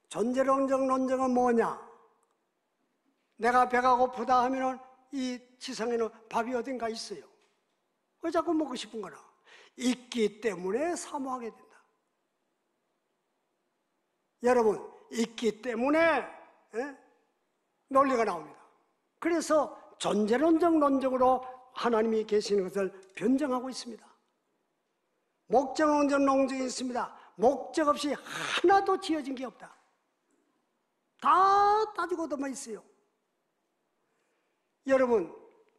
존재론적 논쟁은 뭐냐? 내가 배가 고프다 하면은 이 지상에는 밥이 어딘가 있어요. 왜 자꾸 먹고 싶은 거나? 있기 때문에 사모하게 된다. 여러분, 있기 때문에 논리가 나옵니다. 그래서 존재론적 논쟁으로 하나님이 계시는 것을 변정하고 있습니다. 목적론적 논쟁이 있습니다. 목적 없이 하나도 지어진 게 없다. 다 따지고도만 있어요. 여러분,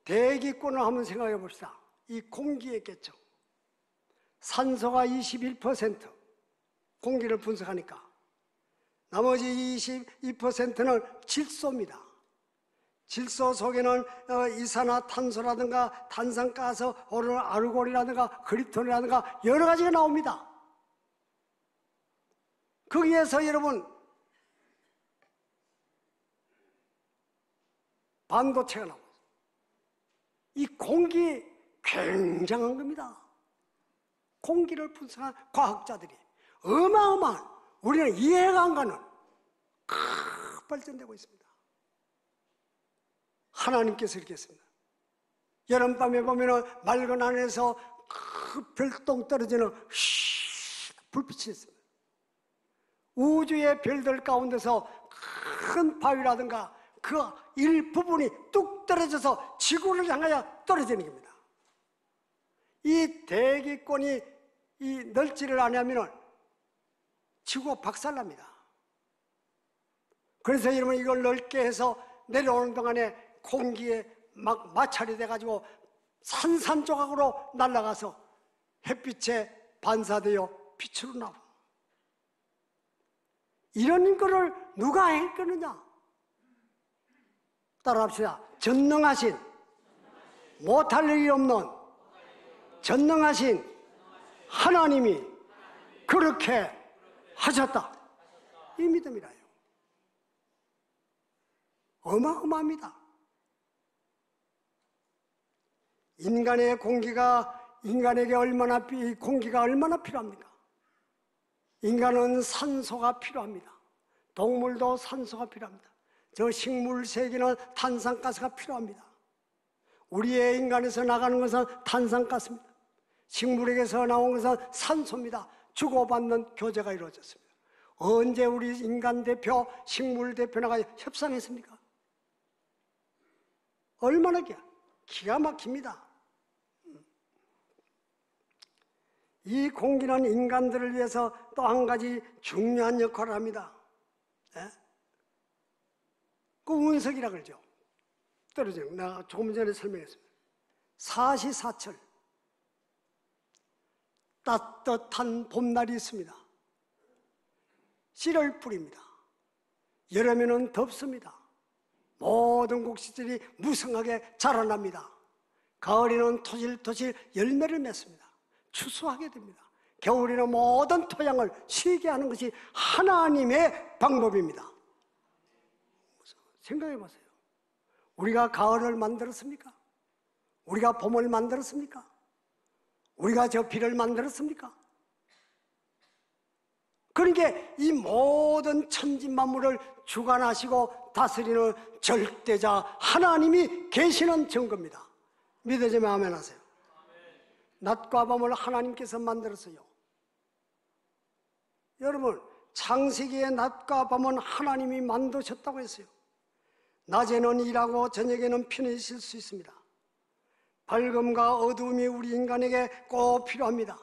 대기권을 한번 생각해 봅시다. 이 공기의 개척, 산소가 21% 공기를 분석하니까 나머지 22%는 질소입니다. 질소 속에는 이산화탄소라든가 탄산가스, 아르곤이라든가 크립톤이라든가 여러 가지가 나옵니다. 거기에서 여러분 반도체가 나옵니다. 이 공기 굉장한 겁니다. 공기를 분석한 과학자들이 어마어마한, 우리는 이해가 안 가는 발전되고 있습니다. 하나님께서 이렇게 했습니다. 여름밤에 보면 맑은 하늘에서 별똥 떨어지는 불빛이 있습니다. 우주의 별들 가운데서 큰 바위라든가 그 일부분이 뚝 떨어져서 지구를 향하여 떨어지는 겁니다. 이 대기권이 이 넓지를 않으면 지구가 박살납니다. 그래서 여러분 이걸 넓게 해서 내려오는 동안에 공기에 막 마찰이 돼가지고 산산조각으로 날아가서 햇빛에 반사되어 빛으로 나옵니다. 이런 거를 누가 했겠느냐? 따라합시다. 전능하신, 못할 일이 없는 전능하신 하나님이 그렇게 하셨다. 이 믿음이라요. 어마어마합니다. 인간의 공기가, 인간에게 공기가 얼마나 필요합니까? 인간은 산소가 필요합니다. 동물도 산소가 필요합니다. 저 식물 세계는 탄산가스가 필요합니다. 우리의 인간에서 나가는 것은 탄산가스입니다. 식물에게서 나온 것은 산소입니다. 주고받는 교제가 이루어졌습니다. 언제 우리 인간 대표, 식물 대표 나가 협상했습니까? 얼마나 기가 막힙니다. 이 공기는 인간들을 위해서 또 한 가지 중요한 역할을 합니다. 네? 그 운석이라 그러죠. 떨어지는 거. 내가 조금 전에 설명했습니다. 사시사철 따뜻한 봄날이 있습니다. 씨를 뿌립니다. 여름에는 덥습니다. 모든 곡식들이 무성하게 자라납니다. 가을에는 토실토실 열매를 맺습니다. 추수하게 됩니다. 겨울에는 모든 토양을 쉬게 하는 것이 하나님의 방법입니다. 생각해 보세요. 우리가 가을을 만들었습니까? 우리가 봄을 만들었습니까? 우리가 저 비를 만들었습니까? 그러니까 이 모든 천지 만물을 주관하시고 다스리는 절대자 하나님이 계시는 증거입니다. 믿어지면 아멘 하세요. 낮과 밤을 하나님께서 만들었어요. 여러분, 창세기의 낮과 밤은 하나님이 만드셨다고 했어요. 낮에는 일하고 저녁에는 편히 쉴 수 있습니다. 밝음과 어두움이 우리 인간에게 꼭 필요합니다.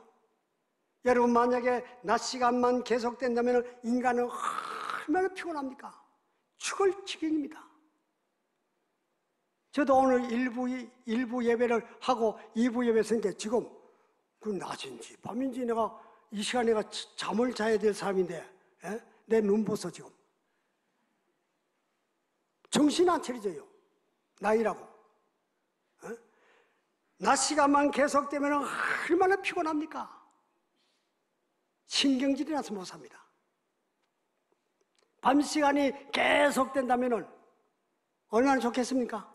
여러분, 만약에 낮 시간만 계속된다면 인간은 얼마나 피곤합니까? 죽을 지경입니다. 저도 오늘 일부 예배를 하고 2부 예배 했는데 지금 그 낮인지 밤인지 내가 이 시간에 내가 잠을 자야 될 사람인데 내 눈부서 지금 정신 안 차려져요. 나이라고. 낮 시간만 계속되면 얼마나 피곤합니까? 신경질이 나서 못 삽니다. 밤 시간이 계속된다면 얼마나 좋겠습니까?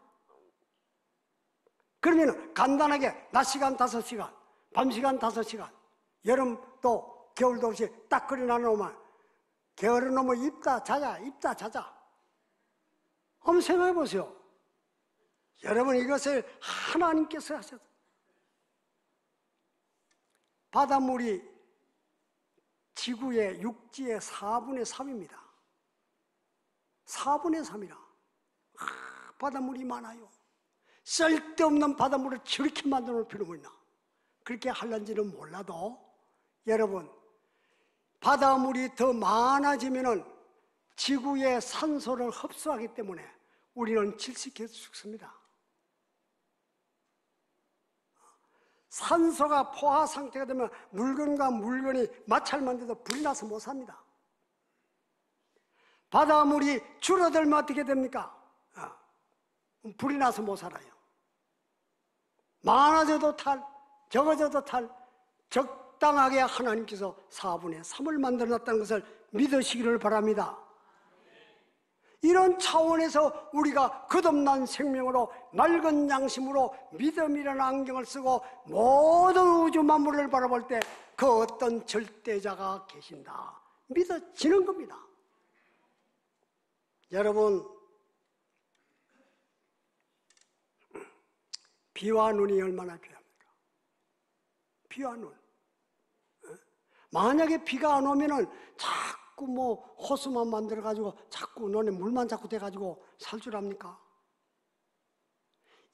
그러면 간단하게 낮 시간 5시간, 밤 시간 5시간, 여름도 겨울도 없이 딱 그려 놔놓으면 게으른 놈은 입다 자자, 입다 자자. 한번 생각해 보세요. 여러분, 이것을 하나님께서 하셨어요. 바닷물이 지구의 육지의 4분의 3입니다. 4분의 3이라. 바닷물이 많아요. 쓸데없는 바닷물을 저렇게 만들어 놓을 필요가 있나? 그렇게 하려는지는 몰라도 여러분, 바닷물이 더 많아지면은 지구의 산소를 흡수하기 때문에 우리는 질식해서 죽습니다. 산소가 포화 상태가 되면 물건과 물건이 마찰만 돼도 불이 나서 못 삽니다. 바닷물이 줄어들면 어떻게 됩니까? 불이 나서 못 살아요. 많아져도 탈, 적어져도 탈, 적당하게 하나님께서 4분의 3을 만들어놨다는 것을 믿으시기를 바랍니다. 이런 차원에서 우리가 거듭난 생명으로 맑은 양심으로 믿음이라는 안경을 쓰고 모든 우주 만물을 바라볼 때 그 어떤 절대자가 계신다 믿어지는 겁니다. 여러분, 비와 눈이 얼마나 필요합니까? 비와 눈. 만약에 비가 안 오면은 자꾸 호수만 만들어가지고 자꾸 논에 물만 자꾸 대가지고 살 줄 압니까?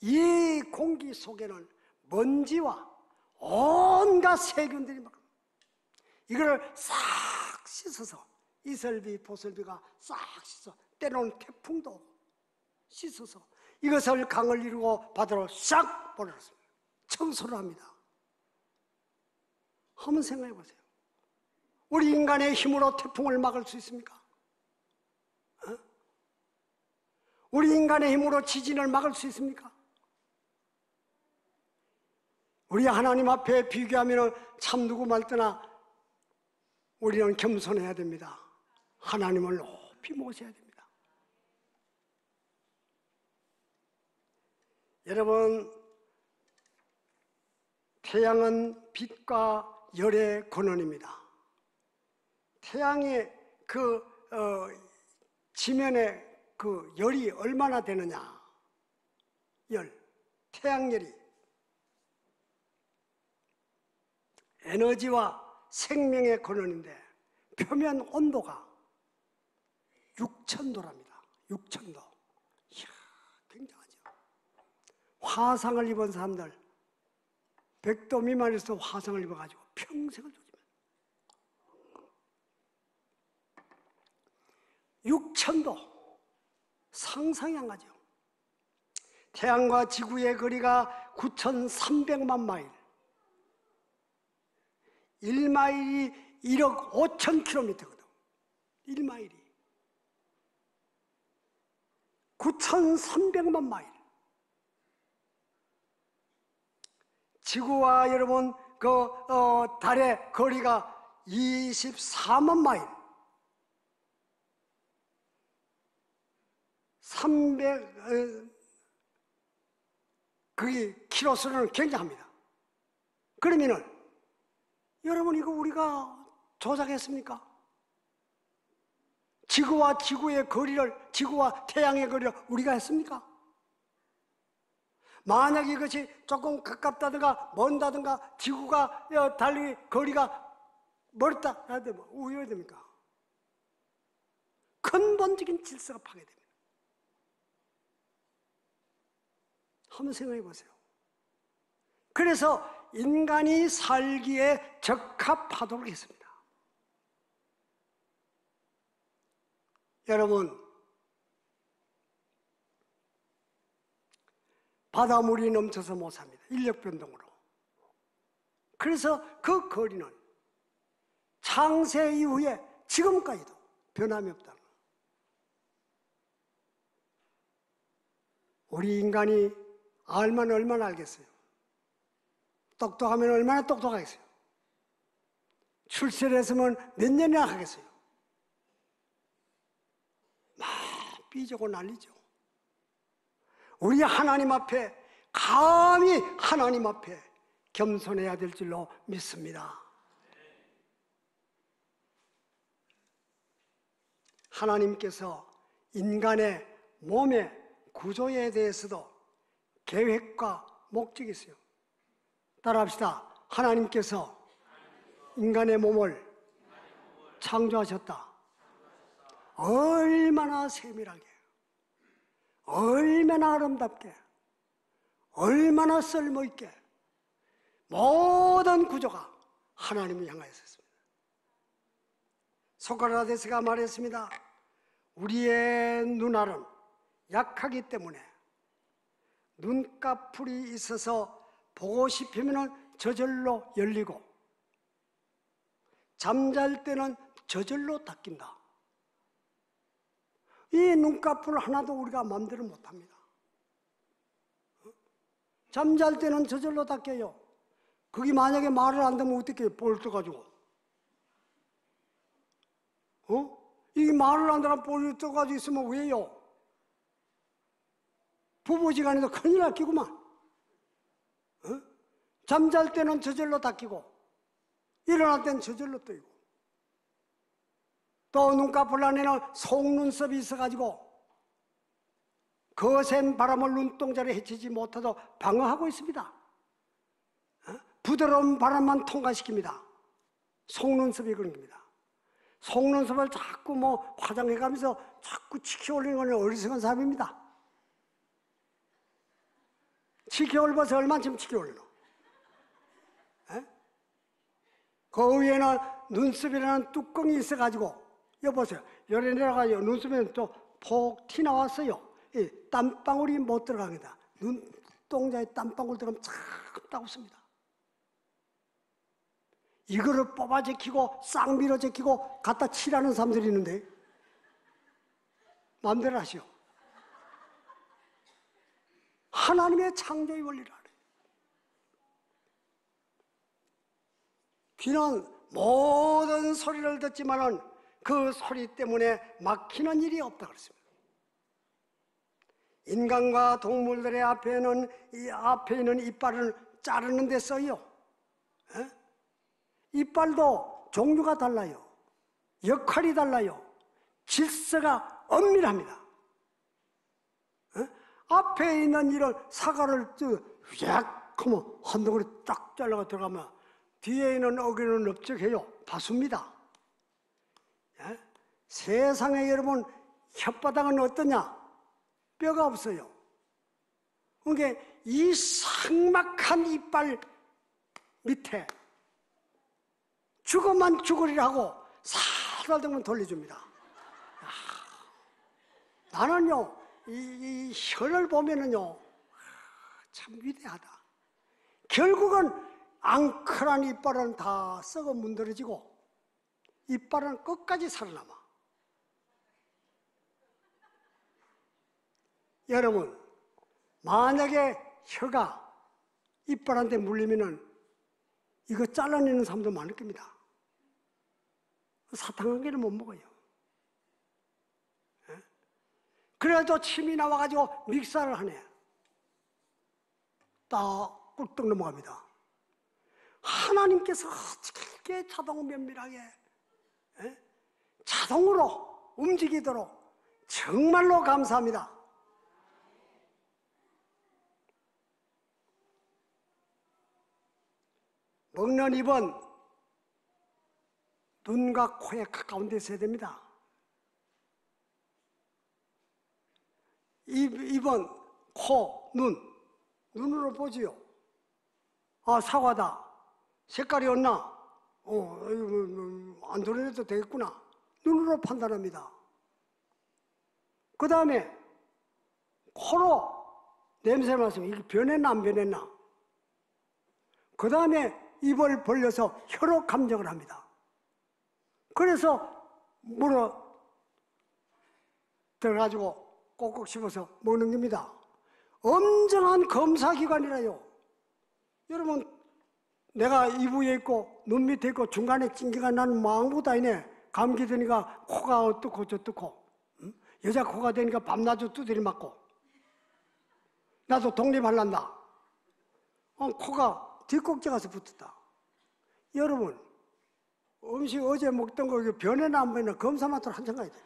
이 공기 속에는 먼지와 온갖 세균들이 막 이거를 싹 씻어서 이슬비, 보슬비가 싹 씻어 때로는 태풍도 씻어서 이것을 강을 이루고 바다로 싹 버렸습니다. 청소를 합니다. 한번 생각해 보세요. 우리 인간의 힘으로 태풍을 막을 수 있습니까? 우리 인간의 힘으로 지진을 막을 수 있습니까? 우리 하나님 앞에 비교하면 참 누구 말더나 우리는 겸손해야 됩니다. 하나님을 높이 모셔야 됩니다. 여러분, 태양은 빛과 열의 근원입니다. 태양의 지면에 그 열이 얼마나 되느냐? 태양열이 에너지와 생명의 근원인데 표면 온도가 6,000도랍니다. 6,000도. 이야, 굉장하죠. 화상을 입은 사람들 100도 미만에서 화상을 입어가지고 평생을 조지면 6,000도. 상상이 안 가죠. 태양과 지구의 거리가 9,300만 마일. 1마일이 1억 5천 킬로미터거든. 1마일이 9,300만 마일. 지구와 여러분 달의 거리가 24만 마일. 그게 키로수로는 굉장합니다. 그러면은 여러분 이거 우리가 조작했습니까? 지구와 지구의 거리를, 지구와 태양의 거리를 우리가 했습니까? 만약 이것이 조금 가깝다든가 먼다든가 지구가 달리 거리가 멀다 하면 우회해야 됩니까? 근본적인 질서가 파괴됩니다. 한번 생각해 보세요. 그래서 인간이 살기에 적합하도록 했습니다. 여러분, 바닷물이 넘쳐서 못 삽니다. 인력 변동으로. 그래서 그 거리는 창세 이후에 지금까지도 변함이 없다는 거예요. 우리 인간이 알면 얼마나 알겠어요? 똑똑하면 얼마나 똑똑하겠어요? 출세를 했으면 몇 년이나 하겠어요? 막 삐지고 난리죠. 우리 하나님 앞에, 감히 하나님 앞에 겸손해야 될 줄로 믿습니다. 하나님께서 인간의 몸의 구조에 대해서도 계획과 목적이 있어요. 따라합시다. 하나님께서 인간의 몸을 창조하셨다. 얼마나 세밀하게, 얼마나 아름답게, 얼마나 쓸모있게 모든 구조가 하나님을 향하여 있었습니다. 소크라테스가 말했습니다. 우리의 눈알은 약하기 때문에 눈꺼풀이 있어서 보고 싶으면 저절로 열리고 잠잘 때는 저절로 닫힌다. 이 눈꺼풀 하나도 우리가 마음대로 못합니다. 잠잘 때는 저절로 닫혀요. 그게 만약에 말을 안 되면 어떻게 볼 떠가지고 이게 말을 안 되면 볼 떠가지고 있으면 왜요? 부부지간에도 큰일 났기구만. 잠잘 때는 저절로 닫히고 일어날 때는 저절로 뜨이고 또 눈꺼풀 안에는 속눈썹이 있어가지고 거센 바람을 눈동자를 헤치지 못하도록 방어하고 있습니다. 부드러운 바람만 통과시킵니다. 속눈썹이 그런 겁니다. 속눈썹을 자꾸 화장해가면서 자꾸 치켜올리는 건 어리석은 사람입니다. 치켜올려서 얼마쯤 치켜올리노? 그 위에는 눈썹이라는 뚜껑이 있어가지고 여보세요. 열에 내려가요. 눈썹에는 또 폭 티 나왔어요. 땀방울이 못 들어갑니다. 눈동자에 땀방울 들어가면 참 따갑습니다. 이거를 뽑아 제끼고 싹 밀어 제끼고 갖다 칠하는 사람들이 있는데 마음대로 하시오. 하나님의 창조의 원리라. 귀는 모든 소리를 듣지만은 그 소리 때문에 막히는 일이 없다 그랬습니다. 인간과 동물들의 앞에는 이 앞에 있는 이빨을 자르는 데 써요. 이빨도 종류가 달라요. 역할이 달라요. 질서가 엄밀합니다. 앞에 있는 이런 사과를 쫙 하면 한 덩어리 딱 잘라가 들어가면 뒤에 있는 어귀는 넓적해요. 바수입니다. 세상에 여러분 혓바닥은 어떠냐? 뼈가 없어요. 그러니까 이 삭막한 이빨 밑에 죽으면 죽으리라고 살살 되면 돌려줍니다. 나는요 이 혀를 보면은요 참 위대하다. 결국은 앙클한 이빨은 다 썩어 문드러지고 이빨은 끝까지 살아남아. 여러분 만약에 혀가 이빨한테 물리면은 이거 잘라내는 사람도 많을 겁니다. 사탕 한 개를 못 먹어요. 그래도 침이 나와가지고 믹사를 하네. 딱 꿀떡 넘어갑니다. 하나님께서 어떻게 자동 면밀하게 자동으로 움직이도록 정말로 감사합니다. 먹는 입은 눈과 코에 가까운 데 있어야 됩니다. 입은 코, 눈으로 보지요. 아, 사과다. 색깔이 없나? 안 도려내도 되겠구나. 눈으로 판단합니다. 그 다음에 코로 냄새 맡으면 이게 변했나 안 변했나? 그 다음에 입을 벌려서 혀로 감정을 합니다. 그래서 물어 들어가지고 꼭꼭 씹어서 먹는 겁니다. 엄정한 검사기관이라요. 여러분 내가 입 위에 있고 눈 밑에 있고 중간에 찡기가 나는 아무것도 아니네. 감기 드니까 코가 어떻고 저떻고 여자 코가 되니까 밤낮으로 두드려 맞고 나도 독립하란다. 코가 뒷꼭지 가서 붙었다. 여러분 음식 어제 먹던 거 변해나 안 변해나 검사만 또 한참 가야 돼.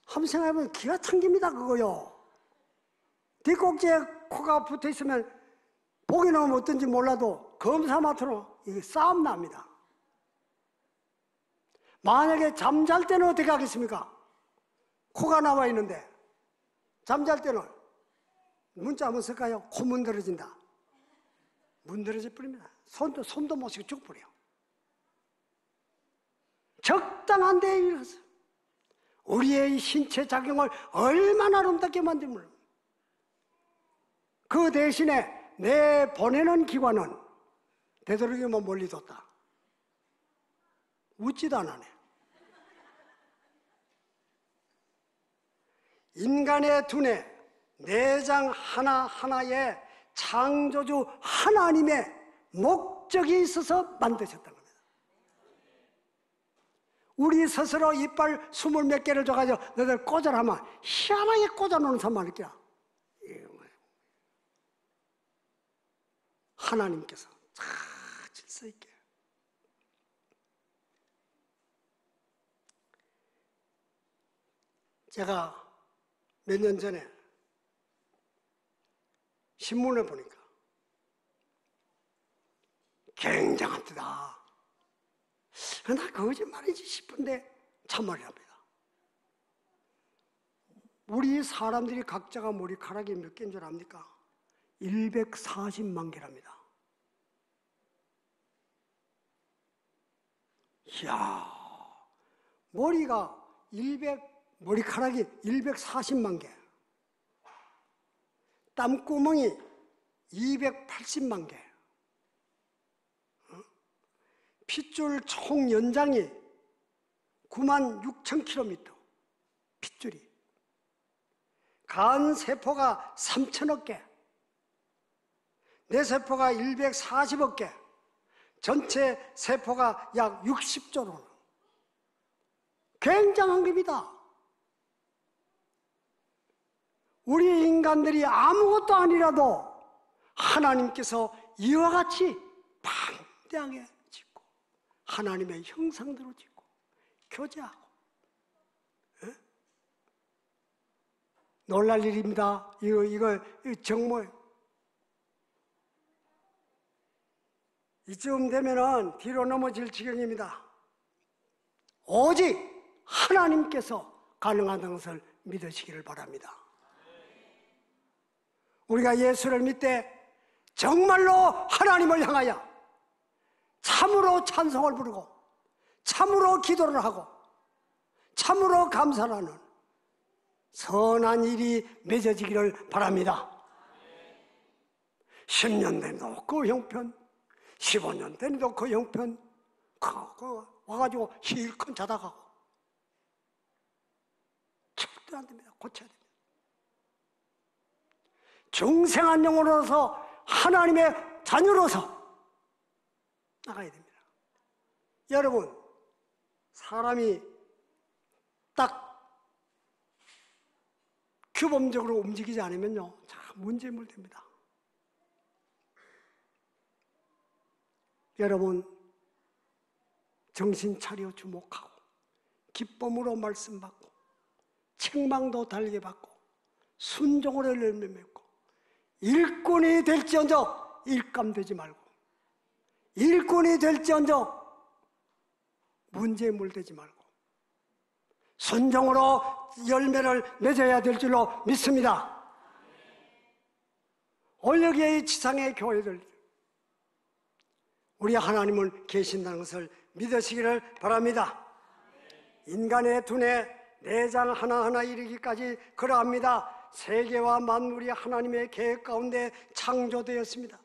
한번 생각해보면 기가 탕깁니다 그거요. 뒷꼭지에 코가 붙어있으면 보기는 어떤지 몰라도 검사 맡으로 이게 싸움 납니다. 만약에 잠잘 때는 어떻게 하겠습니까? 코가 나와 있는데 잠잘 때는 문자 한번 쓸까요? 코 문드러진다. 문드러질 뿐입니다. 손도 못 쓰고 죽어버려. 적당한 데에 이르서 우리의 신체 작용을 얼마나 아름답게 만들면 그 대신에 내 보내는 기관은 되도록이면 멀리 뒀다. 웃지도 안 하네. 인간의 두뇌, 내장 하나하나에 창조주 하나님의 목적이 있어서 만드셨다는 겁니다. 우리 스스로 이빨 20몇 개를 줘가지고 너희들 꽂아라면 희한하게 꽂아놓는 사람 많을 거야. 하나님께서 참 질서 있게. 제가 몇 년 전에 신문을 보니까 굉장합니다. 나 거짓말이지 싶은데 참말이랍니다. 우리 사람들이 각자가 머리카락이 몇 개인 줄 압니까? 140만 개랍니다. 이야, 머리카락이 240만 개, 땀구멍이 280만 개, 핏줄 총 연장이 96,000km, 핏줄이. 간 세포가 3,000억 개, 뇌세포가 140억 개, 전체 세포가 약 60조로. 굉장한 겁니다. 우리 인간들이 아무것도 아니라도 하나님께서 이와 같이 방대하게 짓고 하나님의 형상대로 짓고 교제하고, 에? 놀랄 일입니다. 이거 정말 이쯤 되면은 뒤로 넘어질 지경입니다. 오직 하나님께서 가능하다는 것을 믿으시기를 바랍니다. 우리가 예수를 믿되 정말로 하나님을 향하여 참으로 찬송을 부르고 참으로 기도를 하고 참으로 감사하는 선한 일이 맺어지기를 바랍니다. 10년 된도 그 형편, 15년 된도 그 형편, 와가지고 실컷 자다 가고. 절대 안 됩니다. 고쳐야 됩니다. 중생한 영으로서 하나님의 자녀로서 나가야 됩니다. 여러분, 사람이 딱 규범적으로 움직이지 않으면요, 참 문제에 물듭니다. 여러분, 정신 차려 주목하고 기쁨으로 말씀 받고 책망도 달게 받고 순종으로 열매 맺고 일꾼이 될지언정 일감되지 말고, 일꾼이 될지언정 문제에 물들지 말고 순종으로 열매를 맺어야 될 줄로 믿습니다. 올여기의 지상의 교회들, 우리 하나님은 계신다는 것을 믿으시기를 바랍니다. 인간의 두뇌, 내장 하나하나 이르기까지 그러합니다. 세계와 만물이 하나님의 계획 가운데 창조되었습니다.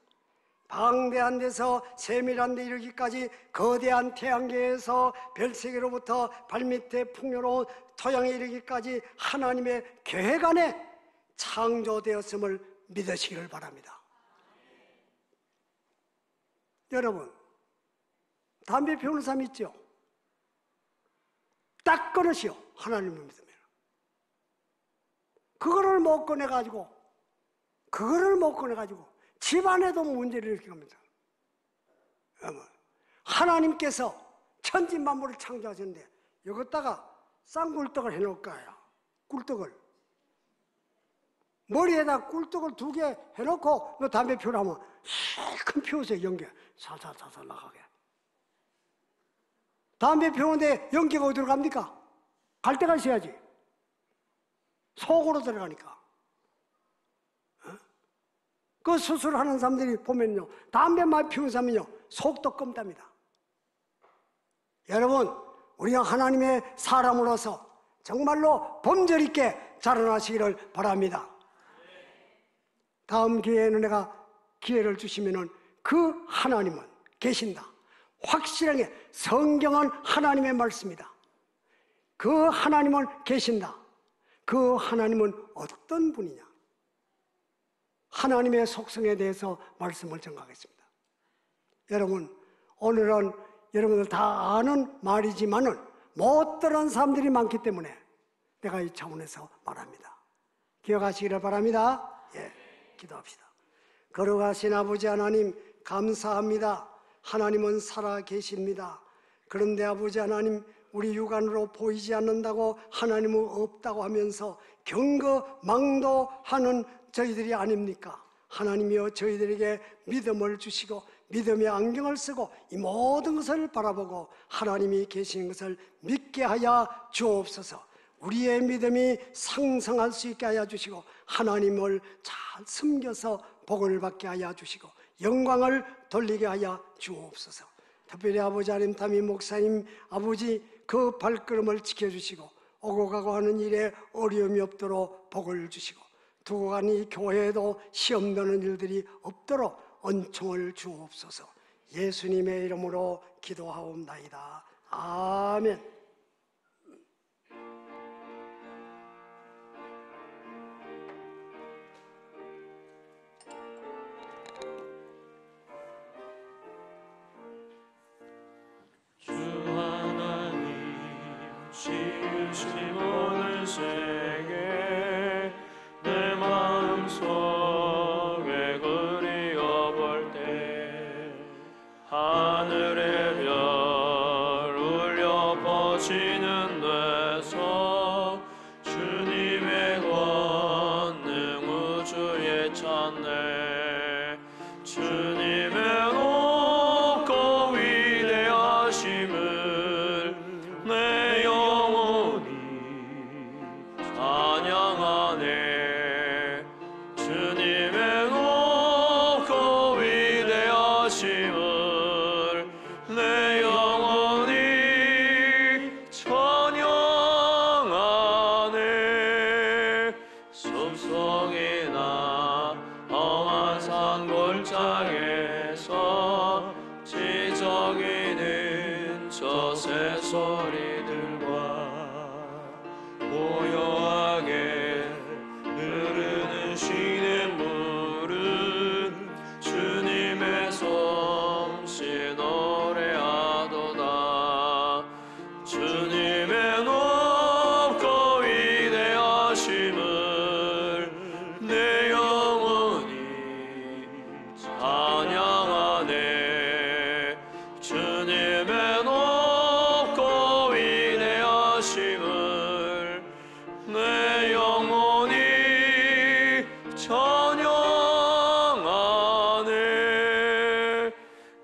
방대한 데서 세밀한 데 이르기까지 거대한 태양계에서 별세계로부터 발밑에 풍요로운 토양에 이르기까지 하나님의 계획 안에 창조되었음을 믿으시기를 바랍니다. 여러분, 담배 피우는 사람 있죠? 딱 끊으시오. 하나님을 믿으면. 그거를 못 꺼내가지고 집안에도 문제를 일으키게 합니다. 하나님께서 천지만물을 창조하셨는데 여기다가 쌍굴떡을 해놓을 거예요. 꿀떡을. 머리에다 꿀떡을 2개 해놓고 너 담배 피우라면 실컷 피우세요. 연기 살살살살 나가게. 담배 피우는데 연기가 어디로 갑니까? 갈 데가 있어야지. 속으로 들어가니까. 그 수술하는 사람들이 보면요, 담배 많이 피우는 사람은요, 속도 껌답니다. 여러분, 우리가 하나님의 사람으로서 정말로 범절 있게 자라나시기를 바랍니다. 다음 기회에는 내가 기회를 주시면은 그 하나님은 계신다. 확실하게 성경은 하나님의 말씀이다. 그 하나님은 계신다. 그 하나님은 어떤 분이냐? 하나님의 속성에 대해서 말씀을 전하겠습니다. 여러분, 오늘은 여러분들 다 아는 말이지만은 못 들은 사람들이 많기 때문에 내가 이 차원에서 말합니다. 기억하시기를 바랍니다. 예, 기도합시다. 걸어가신 아버지 하나님 감사합니다. 하나님은 살아 계십니다. 그런데 아버지 하나님, 우리 육안으로 보이지 않는다고 하나님은 없다고 하면서 경거망도하는 저희들이 아닙니까? 하나님이여, 저희들에게 믿음을 주시고 믿음의 안경을 쓰고 이 모든 것을 바라보고 하나님이 계신 것을 믿게 하여 주옵소서. 우리의 믿음이 상승할 수 있게 하여 주시고 하나님을 잘 숨겨서 복을 받게 하여 주시고 영광을 돌리게 하여 주옵소서. 특별히 아버지 하나님, 담임 목사님 아버지 그 발걸음을 지켜주시고 오고 가고 하는 일에 어려움이 없도록 복을 주시고 두고 가는 이 교회에도 시험 드는 일들이 없도록 은총을 주옵소서. 예수님의 이름으로 기도하옵나이다. 아멘. 주 하나님 지으신 오늘 세계 내 마음속에 그리워볼 때 하늘의 별 울려 퍼지는 데서 주님의 권능 우주에 찾네. 주님의 높고 위대하심을 내 영혼이 찬양하네. 주님의 높고 위대하심을 내 영혼이 찬양하네. 숲속이나 험한 산골짜기에서 지저귀는 저 새소리들과 고요하게 흐르는 시냇물은 주님의 솜씨 노래하도다. 주님의 높고 위대하심을 내 영혼이 찬양하네. 주님의 높고 위대하심을 내 영혼이 찬양하네.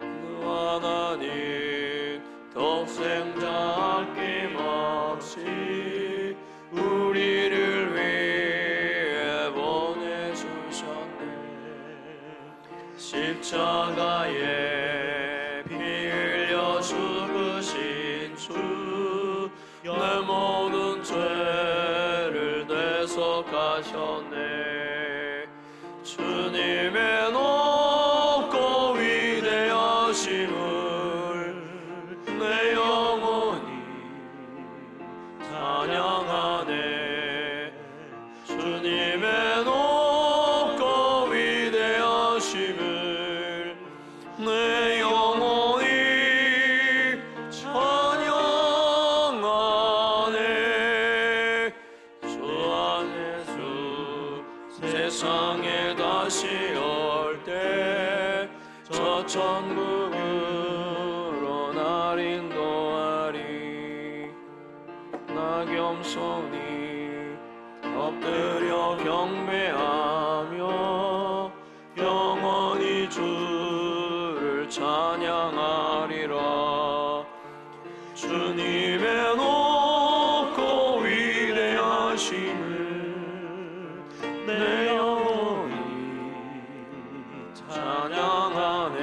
그 하나님 독생자 아낌없이 우리를 위해 보내주셨네. 십자가에 피 흘려 죽으신 주, 내 모든 죄를 대속하셨네. 주님의 높고 위대하심을 내 영혼이 찬양하네. 주님의 높고 위대하심을 내 영혼이 찬양하네. 주 안에 주 세상에 다시 올 때 저 천국으로 날 인도하리. 나 겸손히 엎드려 경배하며 영원히 주를 찬양하리라. 주님의 높고 위대하심을 내 영혼이 찬양하네.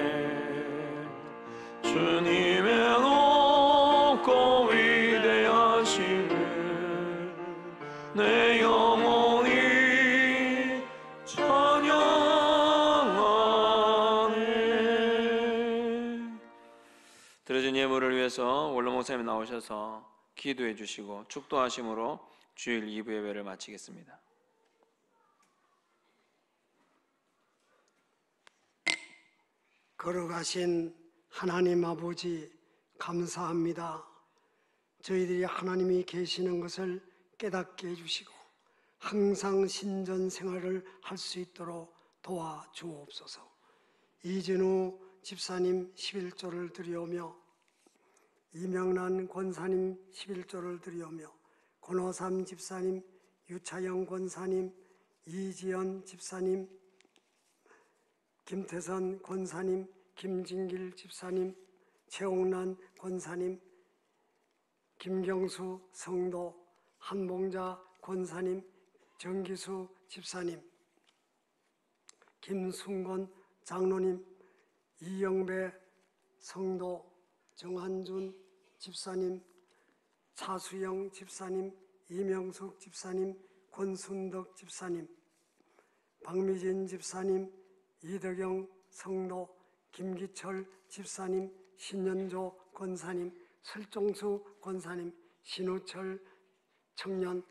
주님의 높고 위대하심을 내 영혼이 드려진 예물을 위해서 원로 목사님 나오셔서 기도해 주시고 축도하심으로 주일 2부 예배를 마치겠습니다. 걸어가신 하나님 아버지 감사합니다. 저희들이 하나님이 계시는 것을 깨닫게 해주시고 항상 신전 생활을 할 수 있도록 도와주옵소서. 이진우 집사님 11조를 드리오며 이명란 권사님 11조를 드리오며 권호삼 집사님, 유차영 권사님, 이지연 집사님, 김태선 권사님, 김진길 집사님, 최옥란 권사님, 김경수 성도, 한봉자 권사님, 정기수 집사님, 김순건 장로님, 이영배 성도, 정한준 집사님, 차수영 집사님, 이명숙 집사님, 권순덕 집사님, 박미진 집사님, 이덕영 성도, 김기철 집사님, 신현조 권사님, 설종수 권사님, 신우철 청년,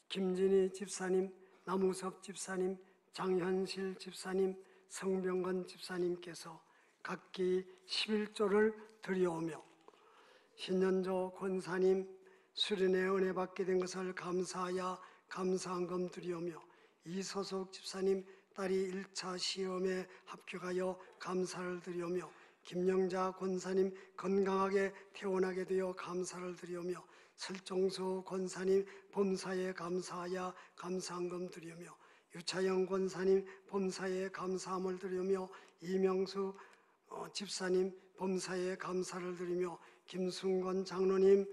김진희 집사님, 나무섭 집사님, 장현실 집사님, 성병건 집사님께서 각기 11조를 드리오며 신현조 권사님 수련의 은혜 받게 된 것을 감사하여 감사한금 드리오며 이소석 집사님 딸이 1차 시험에 합격하여 감사를 드리오며 김영자 권사님 건강하게 퇴원하게 되어 감사를 드리오며 설종수 권사님 범사에 감사하여 감사한금 드리오며 유차영 권사님 범사에 감사함을 드리오며 이명수 집사님 범사에 감사를 드리며 김순건 장로님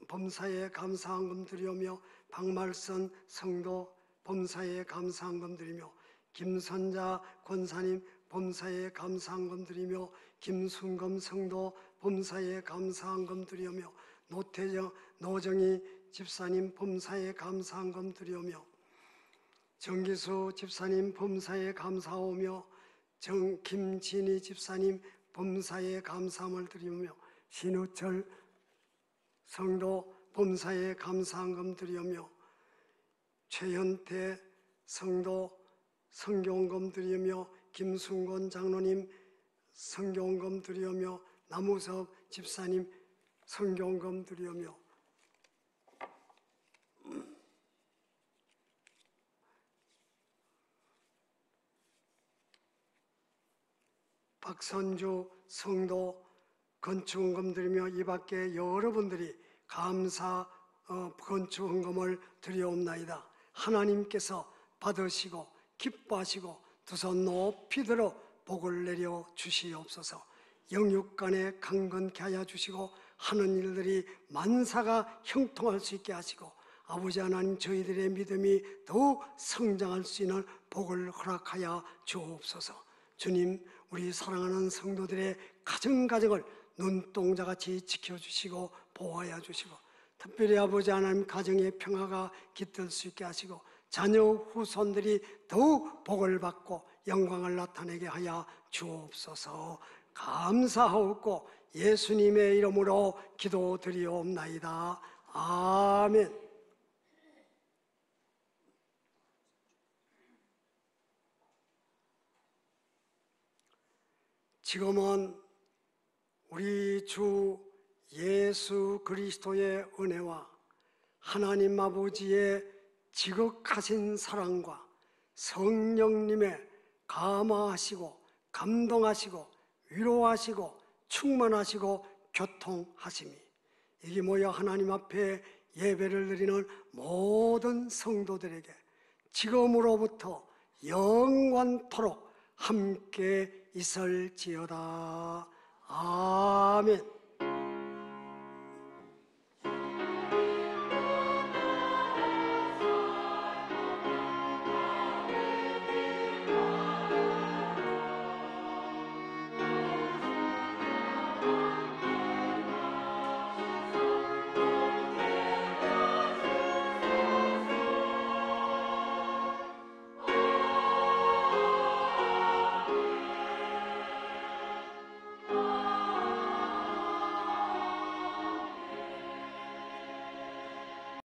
범사에 감사한금 드리오며 박말선 성도 범사에 감사한금 드리며 김선자 권사님 범사에 감사한금 드리며 김순검 성도 범사에 감사한금 드리오며 노정희 집사님 범사에 감사한금 드리오며 정기수 집사님 범사에 감사하오며 김진희 집사님 범사에 감사함을 드리오며 신우철 성도 범사에 감사한금 드리오며 최현태 성도 성경금 드리오며 김순건 장로님 성경금 드리오며 나무섭 집사님 성경금 드리오며 박선주 성도 건축헌금 드리며 이 밖에 여러분들이 감사 건축헌금을 드려옵나이다. 하나님께서 받으시고 기뻐하시고 두 손 높이 들어 복을 내려 주시옵소서. 영육간에 강건케 하여 주시고 하는 일들이 만사가 형통할 수 있게 하시고 아버지 하나님 저희들의 믿음이 더욱 성장할 수 있는 복을 허락하여 주옵소서. 주님 우리 사랑하는 성도들의 가정가정을 눈동자같이 지켜주시고 보호하여 주시고 특별히 아버지 하나님 가정의 평화가 깃들 수 있게 하시고 자녀 후손들이 더욱 복을 받고 영광을 나타내게 하여 주옵소서. 감사하옵고 예수님의 이름으로 기도드리옵나이다. 아멘. 지금은 우리 주 예수 그리스도의 은혜와 하나님 아버지의 지극하신 사랑과 성령님의 감화하시고 감동하시고 위로하시고 충만하시고 교통하심이 이게 모여 하나님 앞에 예배를 드리는 모든 성도들에게 지금으로부터 영원토록 함께 있을지어다. 아멘.